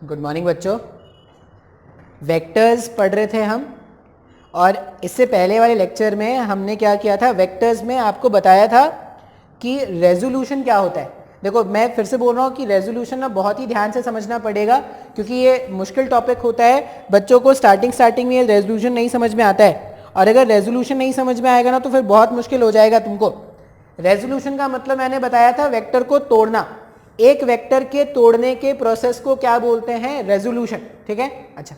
Good morning बच्चों। Vectors पढ़ रहे थे हम, और इससे पहले वाले लेक्चर में हमने क्या किया था, वेक्टर्स में आपको बताया था कि रेजोल्यूशन क्या होता है। देखो मैं फिर से बोल रहा हूँ कि रेजोल्यूशन ना बहुत ही ध्यान से समझना पड़ेगा, क्योंकि ये मुश्किल टॉपिक होता है। बच्चों को स्टार्टिंग में ये रेजोल्यूशन नहीं समझ में आता है, और अगर रेजोल्यूशन नहीं समझ में आएगा ना तो फिर बहुत मुश्किल हो जाएगा तुमको। रेजोल्यूशन का मतलब मैंने बताया था वेक्टर को तोड़ना। एक वेक्टर के तोड़ने के प्रोसेस को क्या बोलते हैं, रेजोल्यूशन। ठीक है, अच्छा।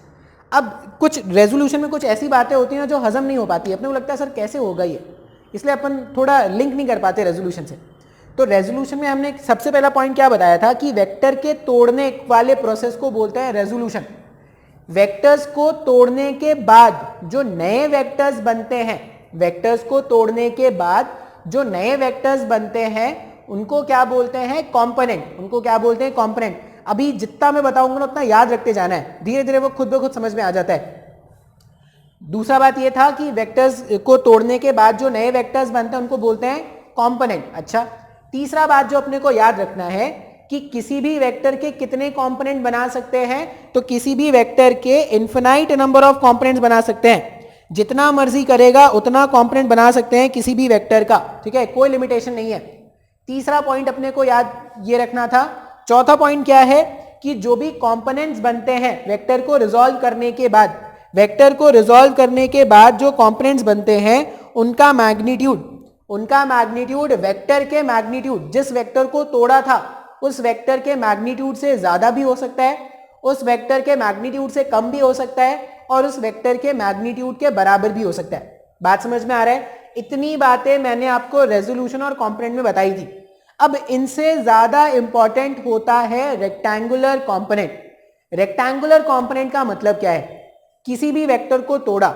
अब कुछ रेजोल्यूशन में कुछ ऐसी बातें होती हैं जो हजम नहीं हो पाती, अपने को लगता है सर कैसे होगा ये, इसलिए अपन थोड़ा लिंक नहीं कर पाते रेजोल्यूशन से। तो रेजोल्यूशन में हमने सबसे पहला पॉइंट क्या बताया था कि वेक्टर के तोड़ने वाले प्रोसेस को बोलते हैं रेजोल्यूशन। वेक्टर्स को तोड़ने के बाद जो नए वेक्टर्स बनते हैं, वेक्टर्स को तोड़ने के बाद जो नए वेक्टर्स बनते हैं उनको क्या बोलते हैं, कंपोनेंट। उनको क्या बोलते हैं, कंपोनेंट। अभी जितना मैं बताऊंगा ना उतना याद रखते जाना है, धीरे धीरे वो खुद ब खुद समझ में आ जाता है। दूसरा बात ये था कि वेक्टर्स को तोड़ने के बाद जो नए वेक्टर्स बनते हैं उनको बोलते हैं कंपोनेंट। अच्छा, तीसरा बात जो अपने को याद रखना है कि किसी भी वेक्टर के कितने कंपोनेंट बना सकते हैं, तो किसी भी वेक्टर के इनफिनाइट नंबर ऑफ कंपोनेंट्स बना सकते हैं। जितना मर्जी करेगा उतना कंपोनेंट बना सकते हैं किसी भी वेक्टर का, ठीक है, कोई लिमिटेशन नहीं है। तीसरा पॉइंट अपने को याद ये रखना था। चौथा पॉइंट क्या है कि जो भी कंपोनेंट्स बनते हैं वेक्टर को रिजॉल्व करने के बाद, वेक्टर को रिजॉल्व करने के बाद जो कंपोनेंट्स बनते हैं उनका मैग्नीट्यूड वेक्टर के मैग्नीट्यूड, जिस वेक्टर को तोड़ा था उस वेक्टर के मैग्नीट्यूड से ज्यादा भी हो सकता है, उस वेक्टर के मैग्नीट्यूड से कम भी हो सकता है, और उस वेक्टर के मैग्नीट्यूड के बराबर भी हो सकता है। बात समझ में आ रहा है? इतनी बातें मैंने आपको रेजोल्यूशन और कंपोनेंट में बताई थी। अब इनसे ज्यादा इंपॉर्टेंट होता है रेक्टेंगुलर कंपोनेंट। रेक्टेंगुलर कंपोनेंट का मतलब क्या है, किसी भी वेक्टर को तोड़ा,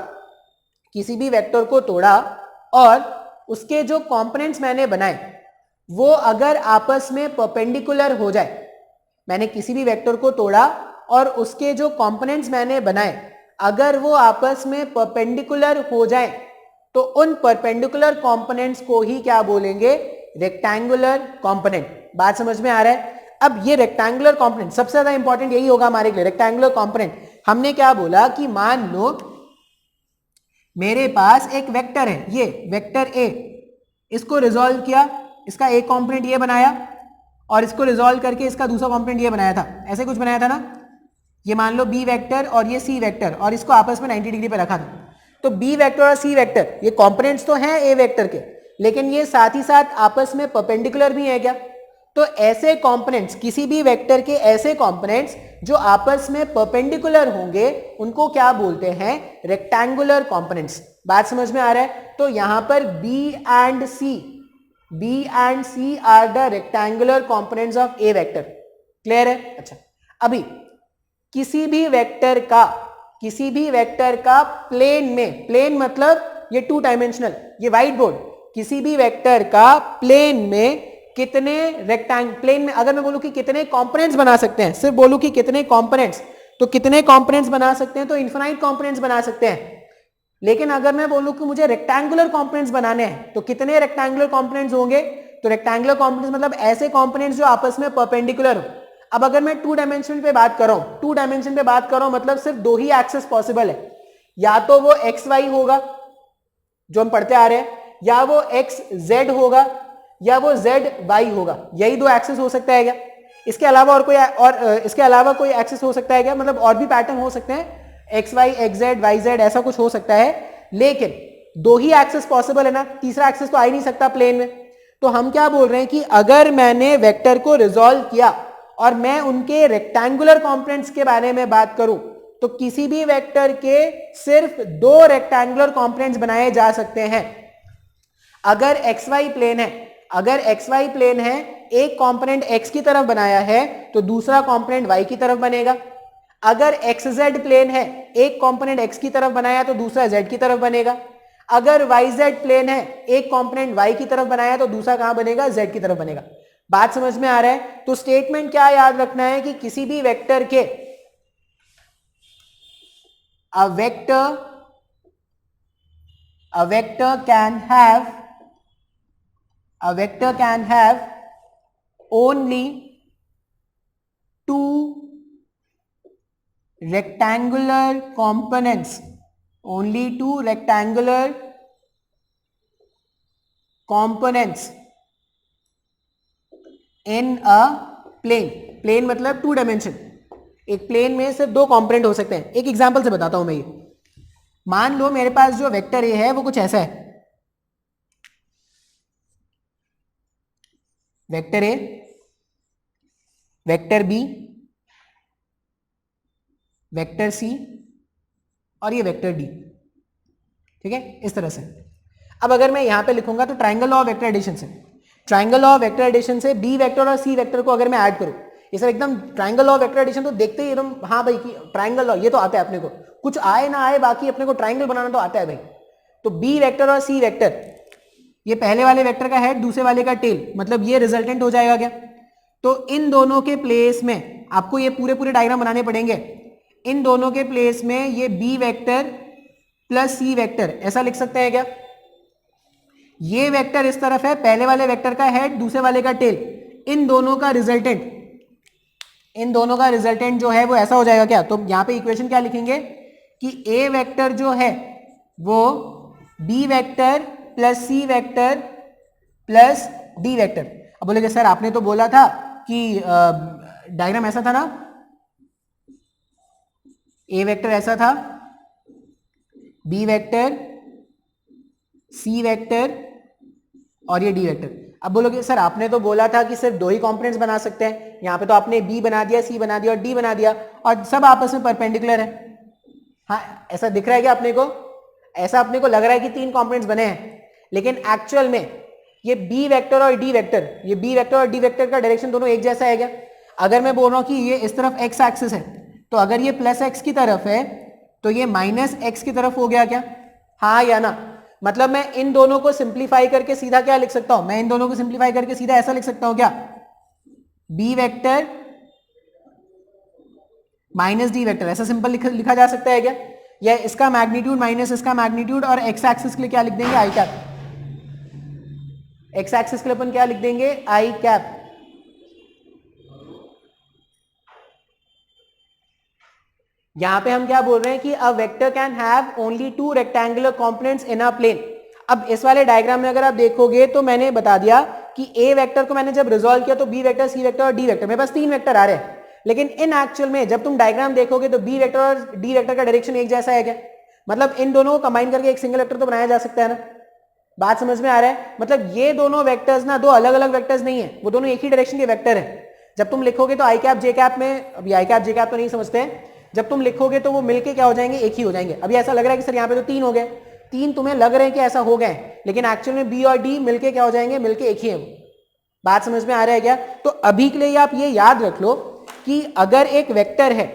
किसी भी वेक्टर को तोड़ा और उसके जो कंपोनेंट्स मैंने बनाए वो अगर आपस में परपेंडिकुलर हो जाए, मैंने किसी भी वेक्टर को तोड़ा और उसके जो कंपोनेंट्स मैंने बनाए अगर वो आपस में परपेंडिकुलर हो जाए, तो उन परपेंडिकुलर कंपोनेंट्स को ही क्या बोलेंगे, रेक्टेंगुलर कंपोनेंट। बात समझ में आ रहा है? अब ये रेक्टेंगुलर कंपोनेंट सबसे ज्यादा इंपॉर्टेंट यही होगा हमारे लिए, रेक्टेंगुलर कंपोनेंट। हमने क्या बोला कि मान लो मेरे पास एक वेक्टर है, ये वेक्टर ए, इसको रिजॉल्व किया, इसका एक कंपोनेंट ये बनाया और इसको रिजॉल्व करके इसका दूसरा कंपोनेंट ये बनाया था, ऐसे कुछ बनाया था ना। ये मान लो बी वेक्टर और ये सी वेक्टर, और इसको आपस में 90 डिग्री पे रखा था। तो बी वेक्टर और सी वेक्टर ये कंपोनेंट्स तो हैं ए वेक्टर के, लेकिन ये साथ ही साथ आपस में परपेंडिकुलर भी है क्या? तो ऐसे कंपोनेंट्स, किसी भी वेक्टर के ऐसे कंपोनेंट्स जो आपस में परपेंडिकुलर होंगे उनको क्या बोलते हैं, रेक्टेंगुलर कंपोनेंट्स। बात समझ में आ रहा है? तो यहां पर B and C are the rectangular components of a vector. Clear है? अच्छा, अभी किसी भी वेक्टर का प्लेन में, प्लेन मतलब ये 2 डायमेंशनल, ये व्हाइट बोर्ड, किसी भी वेक्टर का प्लेन में कितने प्लेन में अगर मैं बोलूं कि कितने कंपोनेंट्स बना सकते हैं, सिर्फ बोलूं कि कितने कंपोनेंट्स, तो कितने कंपोनेंट्स बना सकते हैं, तो इनफिनाइट कंपोनेंट्स बना सकते हैं। लेकिन अगर मैं बोलूं कि मुझे रेक्टेंगुलर कंपोनेंट्स बनाने हैं, तो कितने रेक्टेंगुलर कंपोनेंट्स होंगे, तो रेक्टेंगुलर कंपोनेंट्स मतलब ऐसे कंपोनेंट्स जो आपस में परपेंडिकुलर हो। अब अगर मैं 2 डायमेंशन पे बात कर रहा हूं, 2 डायमेंशन पे बात कर रहा हूं मतलब सिर्फ 2 ही एक्सेस पॉसिबल है, या तो वो एक्स वाई होगा जो हम पढ़ते आ रहे हैं, या वो एक्स जेड होगा, या वो जेड वाई होगा। यही 2 एक्सेस हो सकता है क्या? इसके अलावा इसके अलावा कोई एक्सेस हो सकता है क्या? मतलब और भी पैटर्न हो सकते हैं, X Y, X Z, Y Z, ऐसा कुछ हो सकता है, लेकिन 2 ही एक्सेस पॉसिबल है ना, तीसरा एक्सेस तो आ ही नहीं सकता प्लेन में। तो हम क्या बोल रहे हैं कि अगर मैंने वेक्टर को रिजॉल्व किया और मैं उनके रेक्टेंगुलर कंपोनेंट्स के बारे में बात करूं, तो किसी भी वेक्टर के सिर्फ 2 रेक्टेंगुलर कंपोनेंट्स बनाए जा सकते हैं। अगर xy प्लेन है, अगर xy प्लेन है, एक कंपोनेंट x की तरफ बनाया है तो दूसरा कंपोनेंट y की तरफ बनेगा। अगर xz प्लेन है, एक कंपोनेंट x की तरफ बनाया तो दूसरा z की तरफ बनेगा। अगर yz प्लेन है, एक कंपोनेंट y की तरफ बनाया तो दूसरा कहां बनेगा, z की तरफ बनेगा। बात समझ में आ रहा है? तो स्टेटमेंट क्या याद रखना है कि किसी भी वेक्टर के a vector can have only 2 rectangular components, only two rectangular components in a plane. Plane मतलब टू डायमेंशन, एक प्लेन में सिर्फ दो कंपोनेंट हो सकते हैं. एक एग्जांपल से बताता हूं मैं ये. मान लो मेरे पास जो वेक्टर ए है वो कुछ ऐसा है, vector A, vector B, vector C और ये वेक्टर डी. ठीक है, इस तरह से. अब अगर मैं यहां पे लिखूंगा तो triangle law of vector addition से, triangle law of vector addition से बी वेक्टर और सी वेक्टर को अगर मैं ऐड करूं, ये सर एकदम triangle law of vector addition तो देखते ही एकदम हाँ भाई कि ट्राइंगल लॉ ये तो आता है अपने को, कुछ आए ना आए बाकी अपने को ट्राइंगल बनाना तो आता है भाई. तो बी वेक्टर और सी वेक्टर, ये पहले वाले वेक्टर का हेड दूसरे वाले का टेल, मतलब ये रिजल्टेंट हो जाएगा क्या. तो इन दोनों के प्लेस में आपको ये पूरे पूरे डायग्राम बनाने पड़ेंगे. इन दोनों के प्लेस में ये B vector plus C vector ऐसा लिख सकते हैं क्या. ये वेक्टर इस तरफ है, पहले वाले वेक्टर का हेड दूसरे वाले का टेल, इन दोनों का रिजल्टेंट, इन दोनों का रिजल्टेंट जो है वो ऐसा हो जाएगा क्या. तो यहां पे इक्वेशन क्या लिखेंगे कि ए वेक्टर जो है वो B vector plus C vector plus D vector. अब बोलेगे सर आपने तो बोला था कि डायग्राम ऐसा था ना, ए वेक्टर ऐसा था, बी वेक्टर, सी वेक्टर और ये डी वेक्टर. अब बोलोगे सर आपने तो बोला था कि सिर्फ दो ही कंपोनेंट्स बना सकते हैं, यहां पे तो आपने बी बना दिया, सी बना दिया और डी बना दिया और सब आपस में परपेंडिकुलर है. हाँ ऐसा दिख रहा है क्या अपने को, ऐसा अपने को लग रहा है कि तीन कंपोनेंट्स बने हैं, लेकिन एक्चुअल में ये बी वेक्टर और डी वेक्टर, ये बी वेक्टर और डी वेक्टर का डायरेक्शन दोनों एक जैसा है क्या. अगर मैं बोल रहा हूं कि ये इस तरफ एक्स एक्सिस है, तो अगर ये प्लस एक्स की तरफ है तो ये माइनस एक्स की तरफ हो गया क्या, हाँ या ना. मतलब मैं इन दोनों को सिंप्लीफाई करके सीधा क्या लिख सकता हूं, मैं इन दोनों को सिंप्लीफाई करके सीधा ऐसा लिख सकता हूं क्या, B vector minus D vector, ऐसा सिंपल लिखा जा सकता है क्या. या इसका मैग्नीट्यूड माइनस इसका मैग्नीट्यूड और एक्स एक्सिस के लिए क्या लिख देंगे आई कैप, एक्स एक्सिस के लिए अपन क्या लिख देंगे आई कैप. यहां पे हम क्या बोल रहे हैं कि a vector can have only two rectangular components in a plane. अब इस वाले डायग्राम में अगर आप देखोगे तो मैंने बता दिया कि ए वेक्टर को मैंने जब रिजॉल्व किया तो बी वेक्टर, सी वेक्टर और डी वेक्टर, मेरे पास तीन वेक्टर आ रहे हैं, लेकिन इन एक्चुअल में जब तुम डायग्राम देखोगे तो बी वेक्टर और डी वेक्टर का डायरेक्शन एक जैसा है क्या. मतलब इन दोनों को कंबाइन करके एक सिंगल वेक्टर तो बनाया जा सकता है ना. बात समझ में आ रहा है. मतलब ये दोनों वेक्टर्स ना दो अलग अलग वेक्टर्स नहीं है, वो दोनों एक ही डायरेक्शन के वेक्टर है. जब तुम लिखोगे तो आई कैप जे कैप में, अभी आई कैप जे कैप तो नहीं समझते हैं, जब तुम लिखोगे तो वो मिलके क्या हो जाएंगे, एक ही हो जाएंगे. अभी ऐसा लग रहा है कि सर यहाँ पे तो तीन हो गए, तीन तुम्हें लग रहे हैं कि ऐसा हो गए, लेकिन एक्चुअल में बी और डी मिलके क्या हो जाएंगे, मिलके एक ही है. बात समझ में आ रहा है क्या. तो अभी के लिए आप ये याद रख लो कि अगर एक वेक्टर है,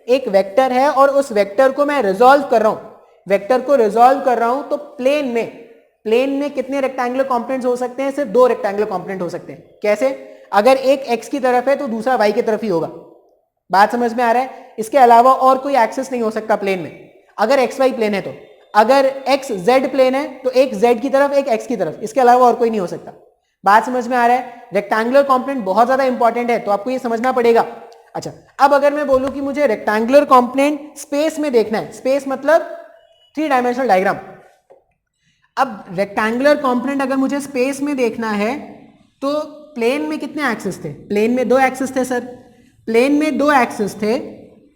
एक वेक्टर है और उस वेक्टर को मैं रिजॉल्व कर रहा हूं, वेक्टर को रिजॉल्व कर रहा हूं, तो प्लेन में कितने रेक्टेंगुलर कंपोनेंट्स हो सकते हैं, सिर्फ दो रेक्टेंगुलर कंपोनेंट हो सकते हैं. कैसे, अगर एक एक्स की तरफ है तो दूसरा वाई की तरफ ही होगा. बात समझ में आ रहा है. इसके अलावा और कोई एक्सेस नहीं हो सकता प्लेन में, अगर एक्स वाई प्लेन है तो. अगर एक्स जेड प्लेन है तो एक जेड की तरफ एक एक्स की तरफ, इसके अलावा और कोई नहीं हो सकता. बात समझ में आ रहा है. रेक्टेंगुलर कंपोनेंट बहुत ज्यादा इंपॉर्टेंट है, तो आपको ये समझना पड़ेगा. अच्छा, अब अगर मैं बोलूं कि मुझे रेक्टेंगुलर कंपोनेंट स्पेस में देखना है, स्पेस मतलब थ्री डायमेंशनल डायग्राम. अब रेक्टेंगुलर कंपोनेंट अगर मुझे स्पेस में देखना है तो प्लेन में कितने एक्सिस थे, प्लेन में दो एक्सिस थे सर. प्लेन में दो एक्सिस थे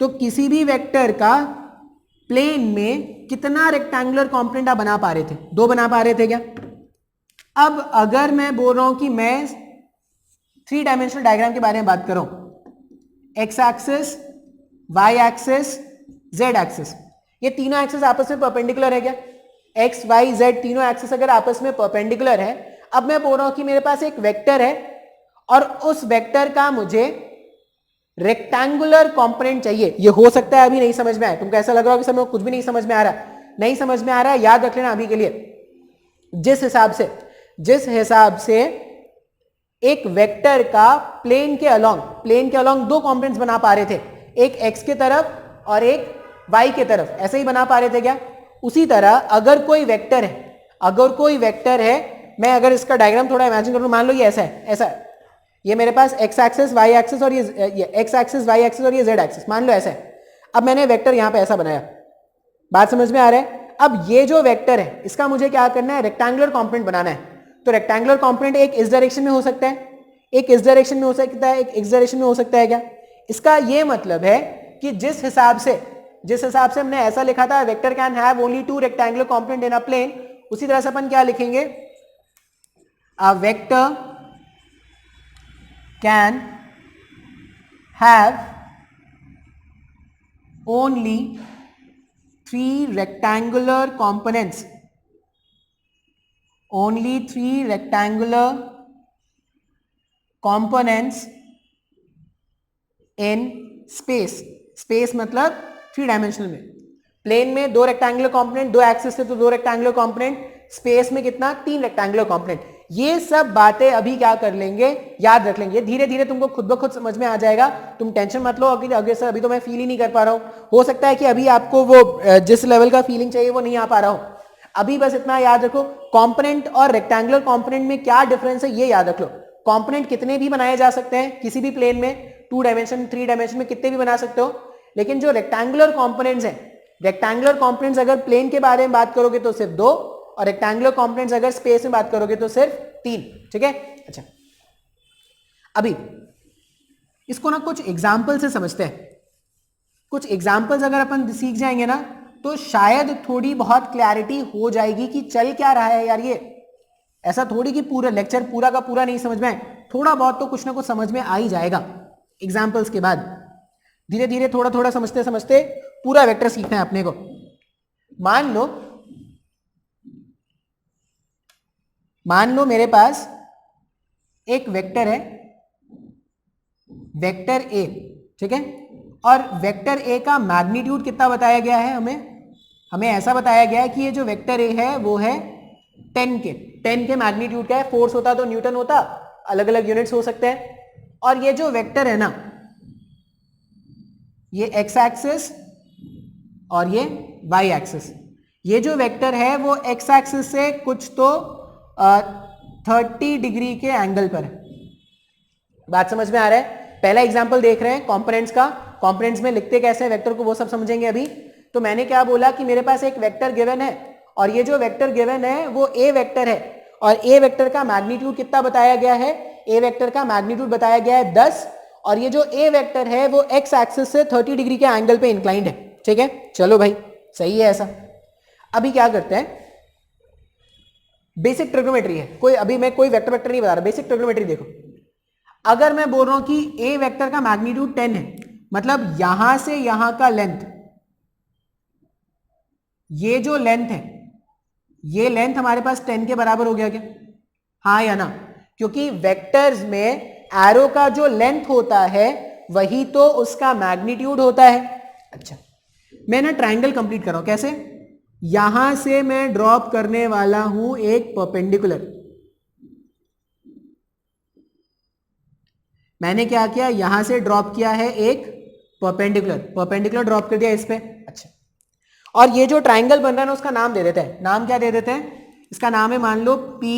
तो किसी भी वेक्टर का प्लेन में कितना रेक्टेंगुलर कंपोनेंट आप बना पा रहे थे, दो बना पा रहे थे क्या. अब अगर मैं बोल रहा हूं कि मैं थ्री डायमेंशनल डायग्राम के बारे में बात कर रहा हूं, X axis, Y axis, Z axis, ये तीनों एक्सिस आपस में परपेंडिकुलर है क्या, एक्स वाई जेड तीनों एक्सिस अगर आपस में परपेंडिकुलर है. अब मैं बोल रहा हूं कि मेरे पास एक वेक्टर है और उस वेक्टर का मुझे रेक्टेंगुलर कंपोनेंट चाहिए. ये हो सकता है अभी नहीं समझ में आए, तुमको ऐसा लग रहा हो कि समय कुछ भी नहीं समझ में आ रहा, नहीं समझ में आ रहा है, याद रख लेना अभी के लिए. जिस हिसाब से एक वेक्टर का प्लेन के अलोंग दो कंपोनेंट्स बना पा रहे थे, एक एक्स के तरफ और एक वाई के तरफ, ऐसे ही बना पा रहे थे क्या. उसी तरह अगर कोई वेक्टर है, मैं अगर इसका डायग्राम थोड़ा इमेजिन करूं, मान लो ये ऐसा है, ये मेरे पास एक्स एक्सिस वाई एक्सिस और ये एक्स एक्सिस वाई एक्सिस और ये जेड एक्सिस, मान लो ऐसा है. अब मैंने वेक्टर यहां पे ऐसा बनाया, बात समझ में आ रहा है? अब ये जो वेक्टर है इसका मुझे क्या करना है, रेक्टेंगुलर कंपोनेंट बनाना है। तो रेक्टेंगुलर कंपोनेंट एक इस डायरेक्शन में हो सकता है, एक इस डायरेक्शन में हो सकता है, एक इस डायरेक्शन में हो सकता है। क्या इसका ये मतलब है कि जिस हिसाब से हमने ऐसा लिखा था vector can have only two rectangular component in a plane, उसी तरह से अपन क्या लिखेंगे, a vector can have only 3 rectangular components, only 3 rectangular components in space, space मतलब 3 डायमेंशनल में। प्लेन में 2 रेक्टेंगुलर कंपोनेंट, 2 एक्सिस से तो 2 रेक्टेंगुलर कंपोनेंट, स्पेस में कितना, 3 रेक्टेंगुलर कंपोनेंट। ये सब बातें अभी क्या कर लेंगे, याद रख लेंगे, धीरे धीरे तुमको खुद ब खुद समझ में आ जाएगा, तुम टेंशन मत लो। अगर सर अभी तो मैं फील ही नहीं कर पा रहा हूं, हो सकता है कि अभी आपको वो जिस लेवल का फीलिंग चाहिए वो नहीं आ पा रहा हो। अभी बस इतना याद रखो, कंपोनेंट और रेक्टेंगुलर कंपोनेंट में क्या डिफरेंस है ये याद रख लो। कंपोनेंट कितने भी बनाए जा सकते हैं किसी भी प्लेन में, 2 डायमेंशन 3 डायमेंशन में कितने भी बना सकते हो, लेकिन जो रेक्टेंगुलर कंपोनेंट्स हैं, रेक्टेंगुलर कंपोनेंट्स अगर प्लेन के बारे में बात करोगे तो सिर्फ 2, और रेक्टेंगुलर कंपोनेंट्स अगर स्पेस में बात करोगे तो सिर्फ 3। ठीक है, अच्छा अभी इसको ना कुछ एग्जाम्पल से समझते हैं। कुछ एग्जाम्पल्स अगर अपन सीख जाएंगे ना तो शायद थोड़ी बहुत क्लैरिटी हो जाएगी कि चल क्या रहा है यार। ये ऐसा थोड़ी कि पूरा लेक्चर पूरा का पूरा नहीं समझ में आए, थोड़ा बहुत तो कुछ ना कुछ समझ में आ ही जाएगा एग्जाम्पल्स के बाद। धीरे धीरे थोड़ा थोड़ा समझते समझते पूरा वेक्टर सीखना है अपने को। मान लो मेरे पास एक वेक्टर है, वेक्टर ए, ठीक है, और वेक्टर ए का मैग्नीट्यूड कितना बताया गया है, हमें ऐसा बताया गया है कि ये जो वेक्टर ए है वो है 10 के मैग्नीट्यूड का है। फोर्स होता तो न्यूटन होता, अलग अलग यूनिट्स हो सकते हैं। और ये जो वेक्टर है ना, ये एक्स एक्सिस और ये वाई एक्सिस, ये जो वेक्टर है वो एक्स एक्सिस से कुछ तो 30 डिग्री के एंगल पर है। बात समझ में आ रहा है? पहला एग्जांपल देख रहे हैं कंपोनेंट्स का, कंपोनेंट्स में लिखते कैसे हैं वेक्टर को वो सब समझेंगे अभी। तो मैंने क्या बोला कि मेरे पास एक वेक्टर गिवन है, और ये जो वेक्टर गिवन है वो ए वेक्टर है, और ए वेक्टर का मैग्नीट्यूड कितना बताया गया है, ए वेक्टर का मैग्नीट्यूड बताया गया है 10, और ये जो ए वेक्टर है वो एक्स एक्सिस से 30 डिग्री के एंगल पे इंक्लाइंड है। ठीक है, चलो भाई सही है ऐसा। अभी क्या करते हैं, बेसिक ट्रिग्नोमेट्री है, अभी मैं कोई वेक्टर नहीं बता रहा, बेसिक ट्रिग्नोमेट्री देखो। अगर मैं बोल रहा हूं कि ए वेक्टर का मैग्नीट्यूड 10 है, मतलब यहां से यहां का लेंथ, ये जो लेंथ है, ये लेंथ हमारे पास 10 के बराबर हो गया क्या? हाँ या ना? क्योंकि वेक्टर्स में एरो का जो लेंथ होता है वही तो उसका मैग्नीट्यूड होता है। अच्छा, मैं ना ट्रायंगल कंप्लीट कर रहा हूं। कैसे? यहां से मैं ड्रॉप करने वाला हूं एक परपेंडिकुलर। मैंने क्या किया, यहां से ड्रॉप किया है एक परपेंडिकुलर ड्रॉप कर दिया इस पे। अच्छा, और ये जो ट्रायंगल बन रहा है ना उसका नाम दे देते हैं। नाम क्या दे देते हैं? इसका नाम है मान लो पी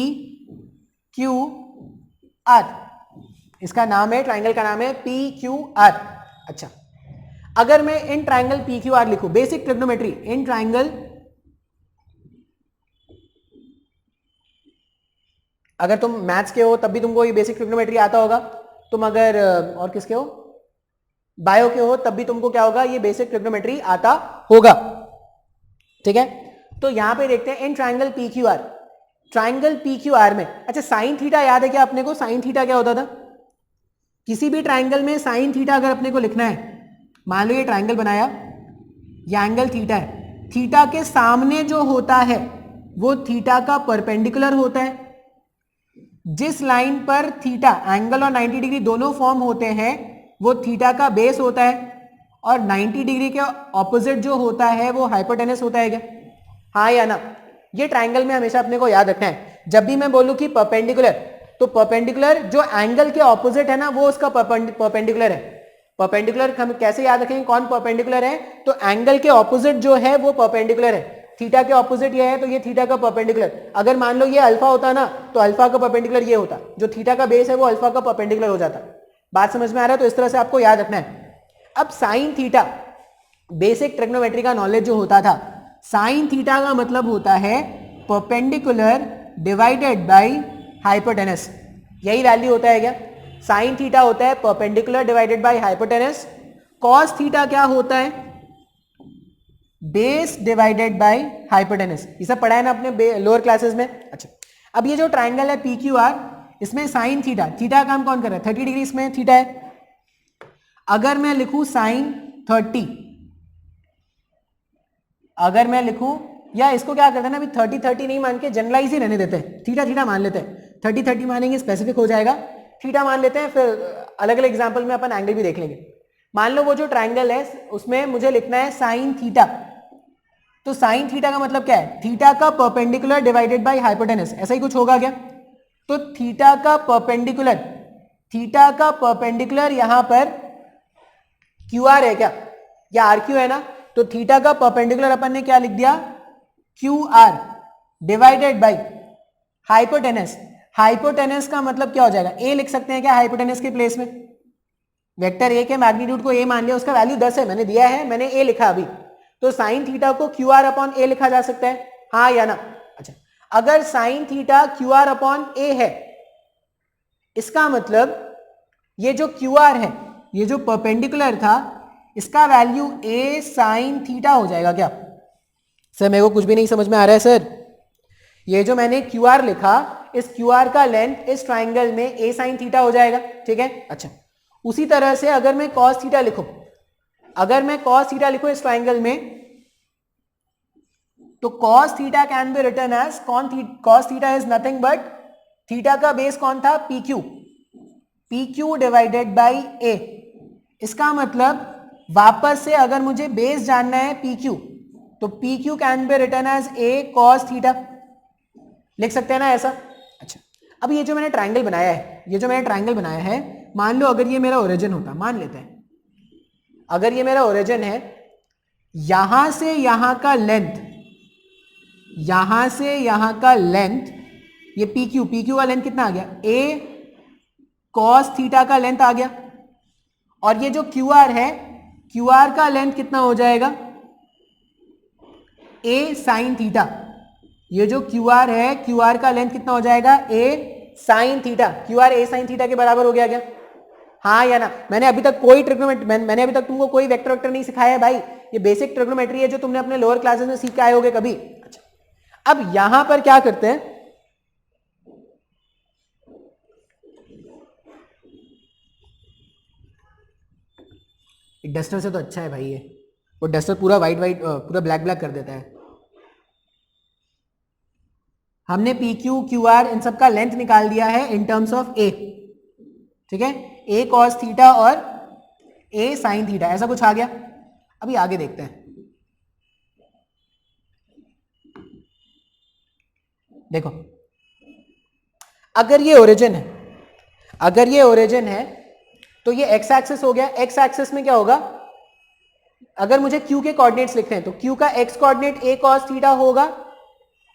क्यू आर। इसका नाम है, ट्रायंगल का नाम है पी क्यू आर। अच्छा, अगर मैं in triangle P Q R लिखूं, बेसिक ट्रिग्नोमेट्री इन ट्रायंगल, अगर तुम मैथ्स के हो तब भी तुमको ये बेसिक ट्रिग्नोमेट्री आता होगा। तुम अगर और किसके हो, बायो के हो, तब भी तुमको क्या होगा, ये बेसिक ट्रिग्नोमेट्री आता होगा। ठीक है, तो यहां पे देखते हैं in triangle P Q R, triangle P Q R में। अच्छा, साइन थीटा याद है क्या अपने को? साइन थीटा क्या होता था? किसी भी ट्रायंगल में साइन थीटा अगर अपने को लिखना है, मान लो ये ट्रायंगल बनाया, ये एंगल थीटा है, थीटा के सामने जो होता है वो थीटा का परपेंडिकुलर होता है। जिस लाइन पर थीटा, एंगल और 90 डिग्री दोनों फॉर्म होते हैं वो थीटा का बेस होता है, और 90 डिग्री के ऑपोजिट जो होता है वो हाइपोटेनस होता है क्या? हाँ या ना? ये ट्रायंगल में हमेशा अपने को याद रखना है। जब भी मैं बोलूं कि परपेंडिकुलर, तो परपेंडिकुलर जो एंगल के ऑपोजिट है ना वो उसका परपेंडिकुलर है। परपेंडिकुलर हम कैसे याद रखेंगे, कौन परपेंडिकुलर है? तो एंगल के ऑपोजिट जो है वो परपेंडिकुलर है। थीटा के ऑपोजिट ये है तो ये थीटा का परपेंडिकुलर। अगर मान लो ये अल्फा होता ना तो अल्फा का परपेंडिकुलर ये होता, जो थीटा का बेस है वो अल्फा का परपेंडिकुलर हो जाता। बात समझ में आ रहा है? तो इस तरह से आपको याद रखना है। अब साइन थीटा, बेसिक ट्रिग्नोमेट्री का नॉलेज जो होता था, साइन थीटा का मतलब होता है परपेंडिकुलर डिवाइडेड बाय हाइपोटेनस, यही वैल्यू होता है क्या? साइन थीटा होता है perpendicular divided by hypotenuse, cos theta क्या होता है? Base divided by hypotenuse. ये सब पढ़ा है ना अपने लोअर क्लासेस में। अच्छा, अब ये जो ट्राइंगल है पी क्यू आर, इसमें साइन थीटा, थीटा का काम कौन कर रहा है? 30 डिग्री इसमें थीटा है। अगर मैं लिखूं साइन 30, अगर मैं लिखूं, या इसको क्या करते हैं ना, अभी 30 नहीं मान के जनरलाइज ही रहने देते हैं, थीटा थीटा मान लेते हैं। 30 मानेंगे स्पेसिफिक हो जाएगा, थीटा मान लेते हैं, फिर अलग अलग एग्जांपल में अपन एंगल भी देख लेंगे। मान लो वो जो ट्राइंगल है उसमें मुझे लिखना है साइन थीटा, तो साइन थीटा का मतलब क्या है? थीटा का परपेंडिकुलर डिवाइडेड बाय हाइपोटेनस, ऐसा ही कुछ होगा क्या? तो थीटा का परपेंडिकुलर, थीटा का परपेंडिकुलर यहां पर क्यू आर है क्या, या आर क्यू है ना, तो थीटा का परपेंडिकुलर अपन ने क्या लिख दिया? Q R divided by hypotenuse. Hypotenuse का मतलब क्या हो जाएगा? ए लिख सकते हैं क्या हाइपोटेनस के प्लेस में? वेक्टर ए के मैग्नीट्यूड को ए मान लिया, उसका वैल्यू 10 है, मैंने दिया है, मैंने ए लिखा अभी, तो साइन थीटा को क्यू आर अपॉन ए लिखा जा सकता है, हाँ या ना? अच्छा, अगर sine theta Q R upon A है, इसका मतलब ये जो क्यू आर है, ये जो परपेंडिकुलर था, इसका वैल्यू ए साइन थीटा हो जाएगा क्या? सर मेरे को कुछ भी नहीं समझ में आ रहा है सर। ये जो मैंने क्यू आर लिखा, इस क्यू आर का लेंथ इस ट्राइंगल में ए साइन थीटा हो जाएगा, ठीक है? अच्छा, उसी तरह से अगर मैं कॉस थीटा लिखूं, अगर मैं कॉस थीटा लिखूं इस ट्राइंगल में, तो cos theta can be written as cos theta is nothing but, theta का बेस कौन था? P Q, P Q divided by A. इसका मतलब वापस से अगर मुझे बेस जानना है पी क्यू, तो P Q can be written as A cos theta, लिख सकते हैं ना ऐसा? अच्छा, अब ये जो मैंने ट्राइंगल बनाया है, ये जो मैंने ट्राइंगल बनाया है, मान लो अगर ये मेरा ओरिजिन होता, मान लेते हैं अगर ये मेरा ओरिजिन है, यहां से यहां का लेंथ, यहां से यहां का लेंथ, ये पी क्यू का लेंथ कितना आ गया? ए कॉस थीटा का लेंथ आ गया, और ये जो क्यू आर है, क्यू आर का लेंथ कितना हो जाएगा? ए साइन थीटा। ये जो क्यू आर है, क्यू आर का लेंथ कितना हो जाएगा? ए sine theta. Q R A sine theta के बराबर हो गया क्या? हाँ या ना? मैंने अभी तक कोई ट्रिग्नोमेट्री, मैंने अभी तक तुमको कोई वेक्टर वेक्टर नहीं सिखाया है भाई, ये बेसिक ट्रिग्नोमेट्री है जो तुमने अपने लोअर क्लासेस में सीख के आए होगे कभी। अच्छा, अब यहां पर क्या करते हैं, डस्टर से तो अच्छा है भाई ये, वो डस्टर पूरा वाइट वाइट पूरा ब्लैक ब्लैक कर देता है। हमने पी क्यू क्यू आर इन सब का लेंथ निकाल दिया है इन टर्म्स ऑफ ए, ठीक है? ए कॉस थीटा और ए साइन थीटा, ऐसा कुछ आ गया। अभी आगे देखते हैं, देखो अगर ये ओरिजिन है, अगर ये ओरिजिन है तो ये एक्स एक्सिस हो गया। एक्स एक्सिस में क्या होगा? अगर मुझे क्यू के कोऑर्डिनेट्स लिखते हैं तो क्यू का एक्स कोऑर्डिनेट ए कॉस थीटा होगा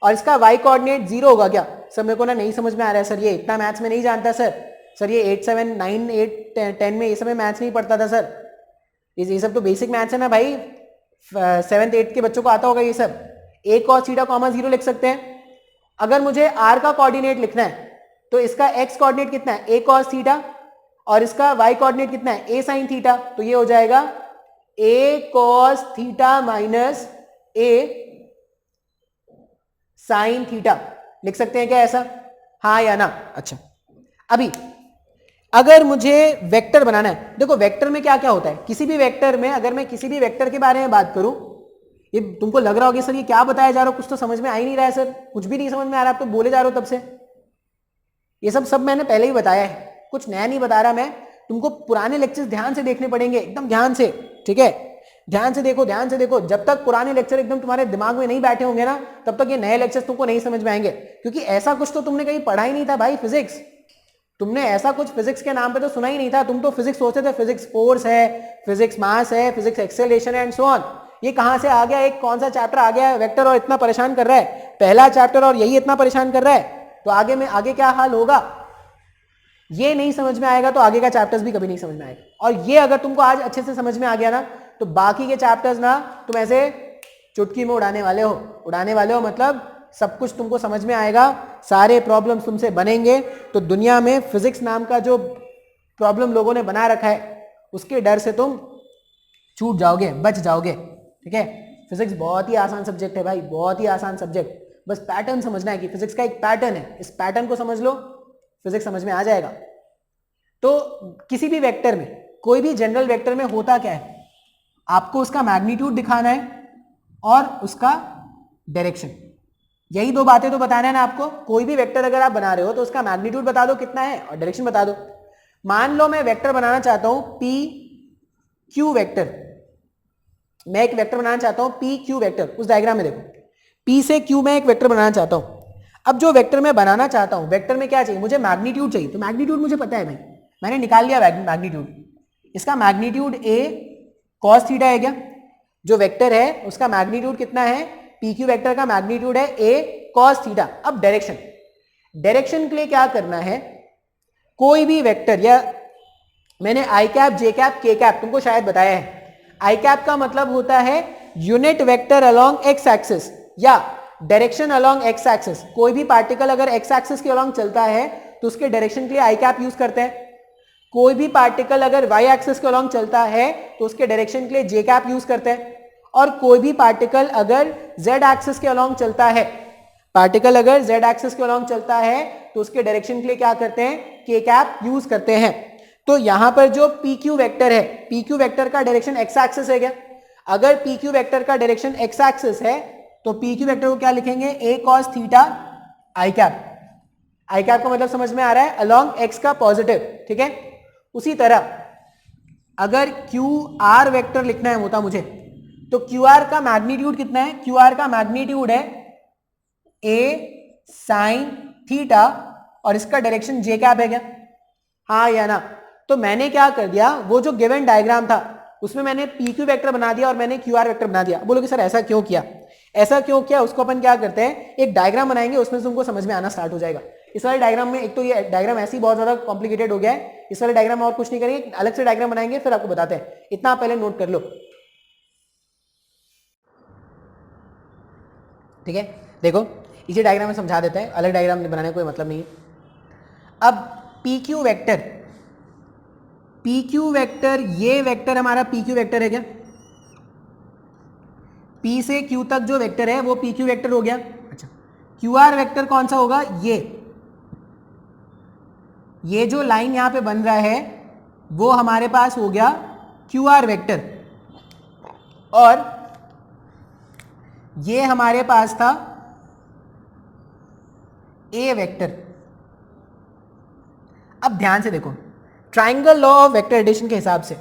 और इसका वाई कोऑर्डिनेट 0 होगा क्या? सर मेरे को ना नहीं समझ में आ रहा है सर, ये इतना मैथ्स में नहीं जानता सर ये 8 7 9 8 10 में ये सब मैथ्स नहीं पढ़ता था सर, ये सब तो बेसिक मैथ्स है ना भाई, 7th 8th के बच्चों को आता होगा ये सब। ए कॉस थीटा कॉमा 0 लिख सकते हैं। अगर मुझे आर का कोऑर्डिनेट लिखना है तो इसका एक्स कोऑर्डिनेट कितना है? ए कॉस थीटा, और इसका वाई कोऑर्डिनेट कितना है? ए साइन थीटा, तो ये हो जाएगा ए कॉस थीटा माइनस ए साइन थीटा, लिख सकते हैं क्या ऐसा? हाँ या ना? अच्छा, अभी अगर मुझे वेक्टर बनाना है, देखो वेक्टर में क्या क्या होता है, किसी भी वेक्टर में अगर मैं किसी भी वेक्टर के बारे में बात करूं, ये तुमको लग रहा होगा सर ये क्या बताया जा रहा है, कुछ तो समझ में आ ही नहीं रहा है सर, कुछ भी नहीं समझ में आ रहा, आप तो बोले जा रहे हो तब से। ये सब मैंने पहले ही बताया है, कुछ नया नहीं बता रहा मैं, तुमको पुराने लेक्चर्स ध्यान से देखने पड़ेंगे, एकदम ध्यान से, ठीक है? ध्यान से देखो, ध्यान से देखो, जब तक पुराने लेक्चर एकदम तुम्हारे दिमाग में नहीं बैठे होंगे ना, तब तक ये नए लेक्चर्स तुमको नहीं समझ में आएंगे, क्योंकि ऐसा कुछ तो तुमने कहीं पढ़ा ही नहीं था भाई। फिजिक्स, तुमने ऐसा कुछ फिजिक्स के नाम पे तो सुना ही नहीं था। तुम तो फिजिक्स सोचते थे फिजिक्स फोर्स है, फिजिक्स मास है, फिजिक्स एक्सेलरेशन है एंड सो ऑन। ये कहां से आ गया? एक कौन सा चैप्टर आ गया है वेक्टर और इतना परेशान कर रहा है, पहला चैप्टर, और यही इतना परेशान कर रहा है, तो आगे में आगे क्या हाल होगा? ये नहीं समझ में आएगा तो आगे का चैप्टर्स भी कभी नहीं समझ में आएगा। और ये अगर तुमको आज अच्छे से समझ में आ गया ना, तो बाकी के चैप्टर्स ना तुम ऐसे चुटकी में उड़ाने वाले हो मतलब सब कुछ तुमको समझ में आएगा, सारे प्रॉब्लम्स तुमसे बनेंगे। तो दुनिया में फिजिक्स नाम का जो प्रॉब्लम लोगों ने बना रखा है उसके डर से तुम छूट जाओगे, बच जाओगे। ठीक है, फिजिक्स बहुत ही आसान सब्जेक्ट है भाई, बहुत ही आसान सब्जेक्ट। बस पैटर्न समझना है कि फिजिक्स का एक पैटर्न है, इस पैटर्न को समझ लो, फिजिक्स समझ में आ जाएगा। तो किसी भी वेक्टर में, कोई भी जनरल वेक्टर में होता क्या है, आपको उसका मैग्नीट्यूड दिखाना है और उसका डायरेक्शन, यही दो बातें तो बताना है ना आपको। कोई भी वेक्टर अगर आप बना रहे हो तो उसका मैग्नीट्यूड बता दो कितना है और डायरेक्शन बता दो। मान लो मैं वेक्टर बनाना चाहता हूं पी क्यू वेक्टर, मैं एक वेक्टर बनाना चाहता हूं पी क्यू वेक्टर। उस डायग्राम में देखो, पी से क्यू में एक वेक्टर बनाना चाहता हूं। अब जो वेक्टर मैं बनाना चाहता हूं, वेक्टर में क्या चाहिए, मुझे मैग्नीट्यूड चाहिए। तो मैग्नीट्यूड मुझे पता है भाई, मैंने निकाल लिया मैग्नीट्यूड। इसका मैग्नीट्यूड ए कॉस थीटा है क्या, जो वेक्टर है उसका मैग्नीट्यूड कितना है, पी क्यू वेक्टर का मैग्नीट्यूड है ए कॉस थीटा। अब डायरेक्शन, डायरेक्शन के लिए क्या करना है, कोई भी वेक्टर, या मैंने आई कैप जे कैप के कैप तुमको शायद बताया है। आई कैप का मतलब होता है unit vector along x axis या डायरेक्शन अलोंग एक्स एक्सिस। कोई भी पार्टिकल अगर एक्स एक्सिस के अलोंग चलता है तो उसके डायरेक्शन के लिए आई कैप यूज करते हैं। कोई भी पार्टिकल अगर वाई एक्सिस के अलोंग चलता है तो उसके डायरेक्शन के लिए जे कैप यूज करते हैं। और कोई भी पार्टिकल अगर जेड एक्सिस के अलोंग चलता है, पार्टिकल अगर जेड एक्सिस के अलोंग चलता है तो उसके डायरेक्शन के लिए क्या करते हैं, के कैप यूज करते हैं। तो यहां पर जो पी क्यू वेक्टर है, पी क्यू वेक्टर का डायरेक्शन एक्स एक्सिस है क्या, अगर पी क्यू वेक्टर का डायरेक्शन एक्स एक्सिस है तो पी क्यू वेक्टर को क्या लिखेंगे, ए कॉस थीटा आई कैप। आई कैप का मतलब समझ में आ रहा है, अलोंग एक्स का पॉजिटिव। ठीक है, उसी तरह अगर क्यू आर वेक्टर लिखना है होता मुझे, तो क्यू आर का मैग्नीट्यूड कितना है, क्यू आर का मैग्नीट्यूड है ए साइन थीटा और इसका डायरेक्शन जे कैप है क्या, हाँ या ना। तो मैंने क्या कर दिया, वो जो गिवन डायग्राम था उसमें मैंने पी क्यू वेक्टर बना दिया और मैंने क्यू आर वेक्टर बना दिया। बोलोगे सर ऐसा क्यों किया, ऐसा क्यों किया, उसको अपन क्या करते हैं, एक डायग्राम बनाएंगे, उसमें से तुमको समझ में आना स्टार्ट हो जाएगा। इस वाले डायग्राम में, एक तो ये डायग्राम ऐसे ही बहुत ज्यादा कॉम्प्लिकेटेड हो गया है, इस वाले डायग्राम में और कुछ नहीं करेंगे, अलग से डायग्राम बनाएंगे फिर आपको बताते हैं। इतना पहले नोट कर लो। ठीक है, देखो इसी डायग्राम में समझा देते हैं, अलग डायग्राम बनाने का कोई मतलब नहीं है। अब P Q vector, P Q vector, ये वेक्टर हमारा पी क्यू वेक्टर है क्या, पी से क्यू तक जो वेक्टर है वो पी क्यू वेक्टर हो गया। अच्छा, क्यू आर वेक्टर कौन सा होगा, ये जो लाइन यहां पे बन रहा है वो हमारे पास हो गया क्यू आर वेक्टर, और ये हमारे पास था ए वेक्टर। अब ध्यान से देखो, triangle law of vector addition के हिसाब से,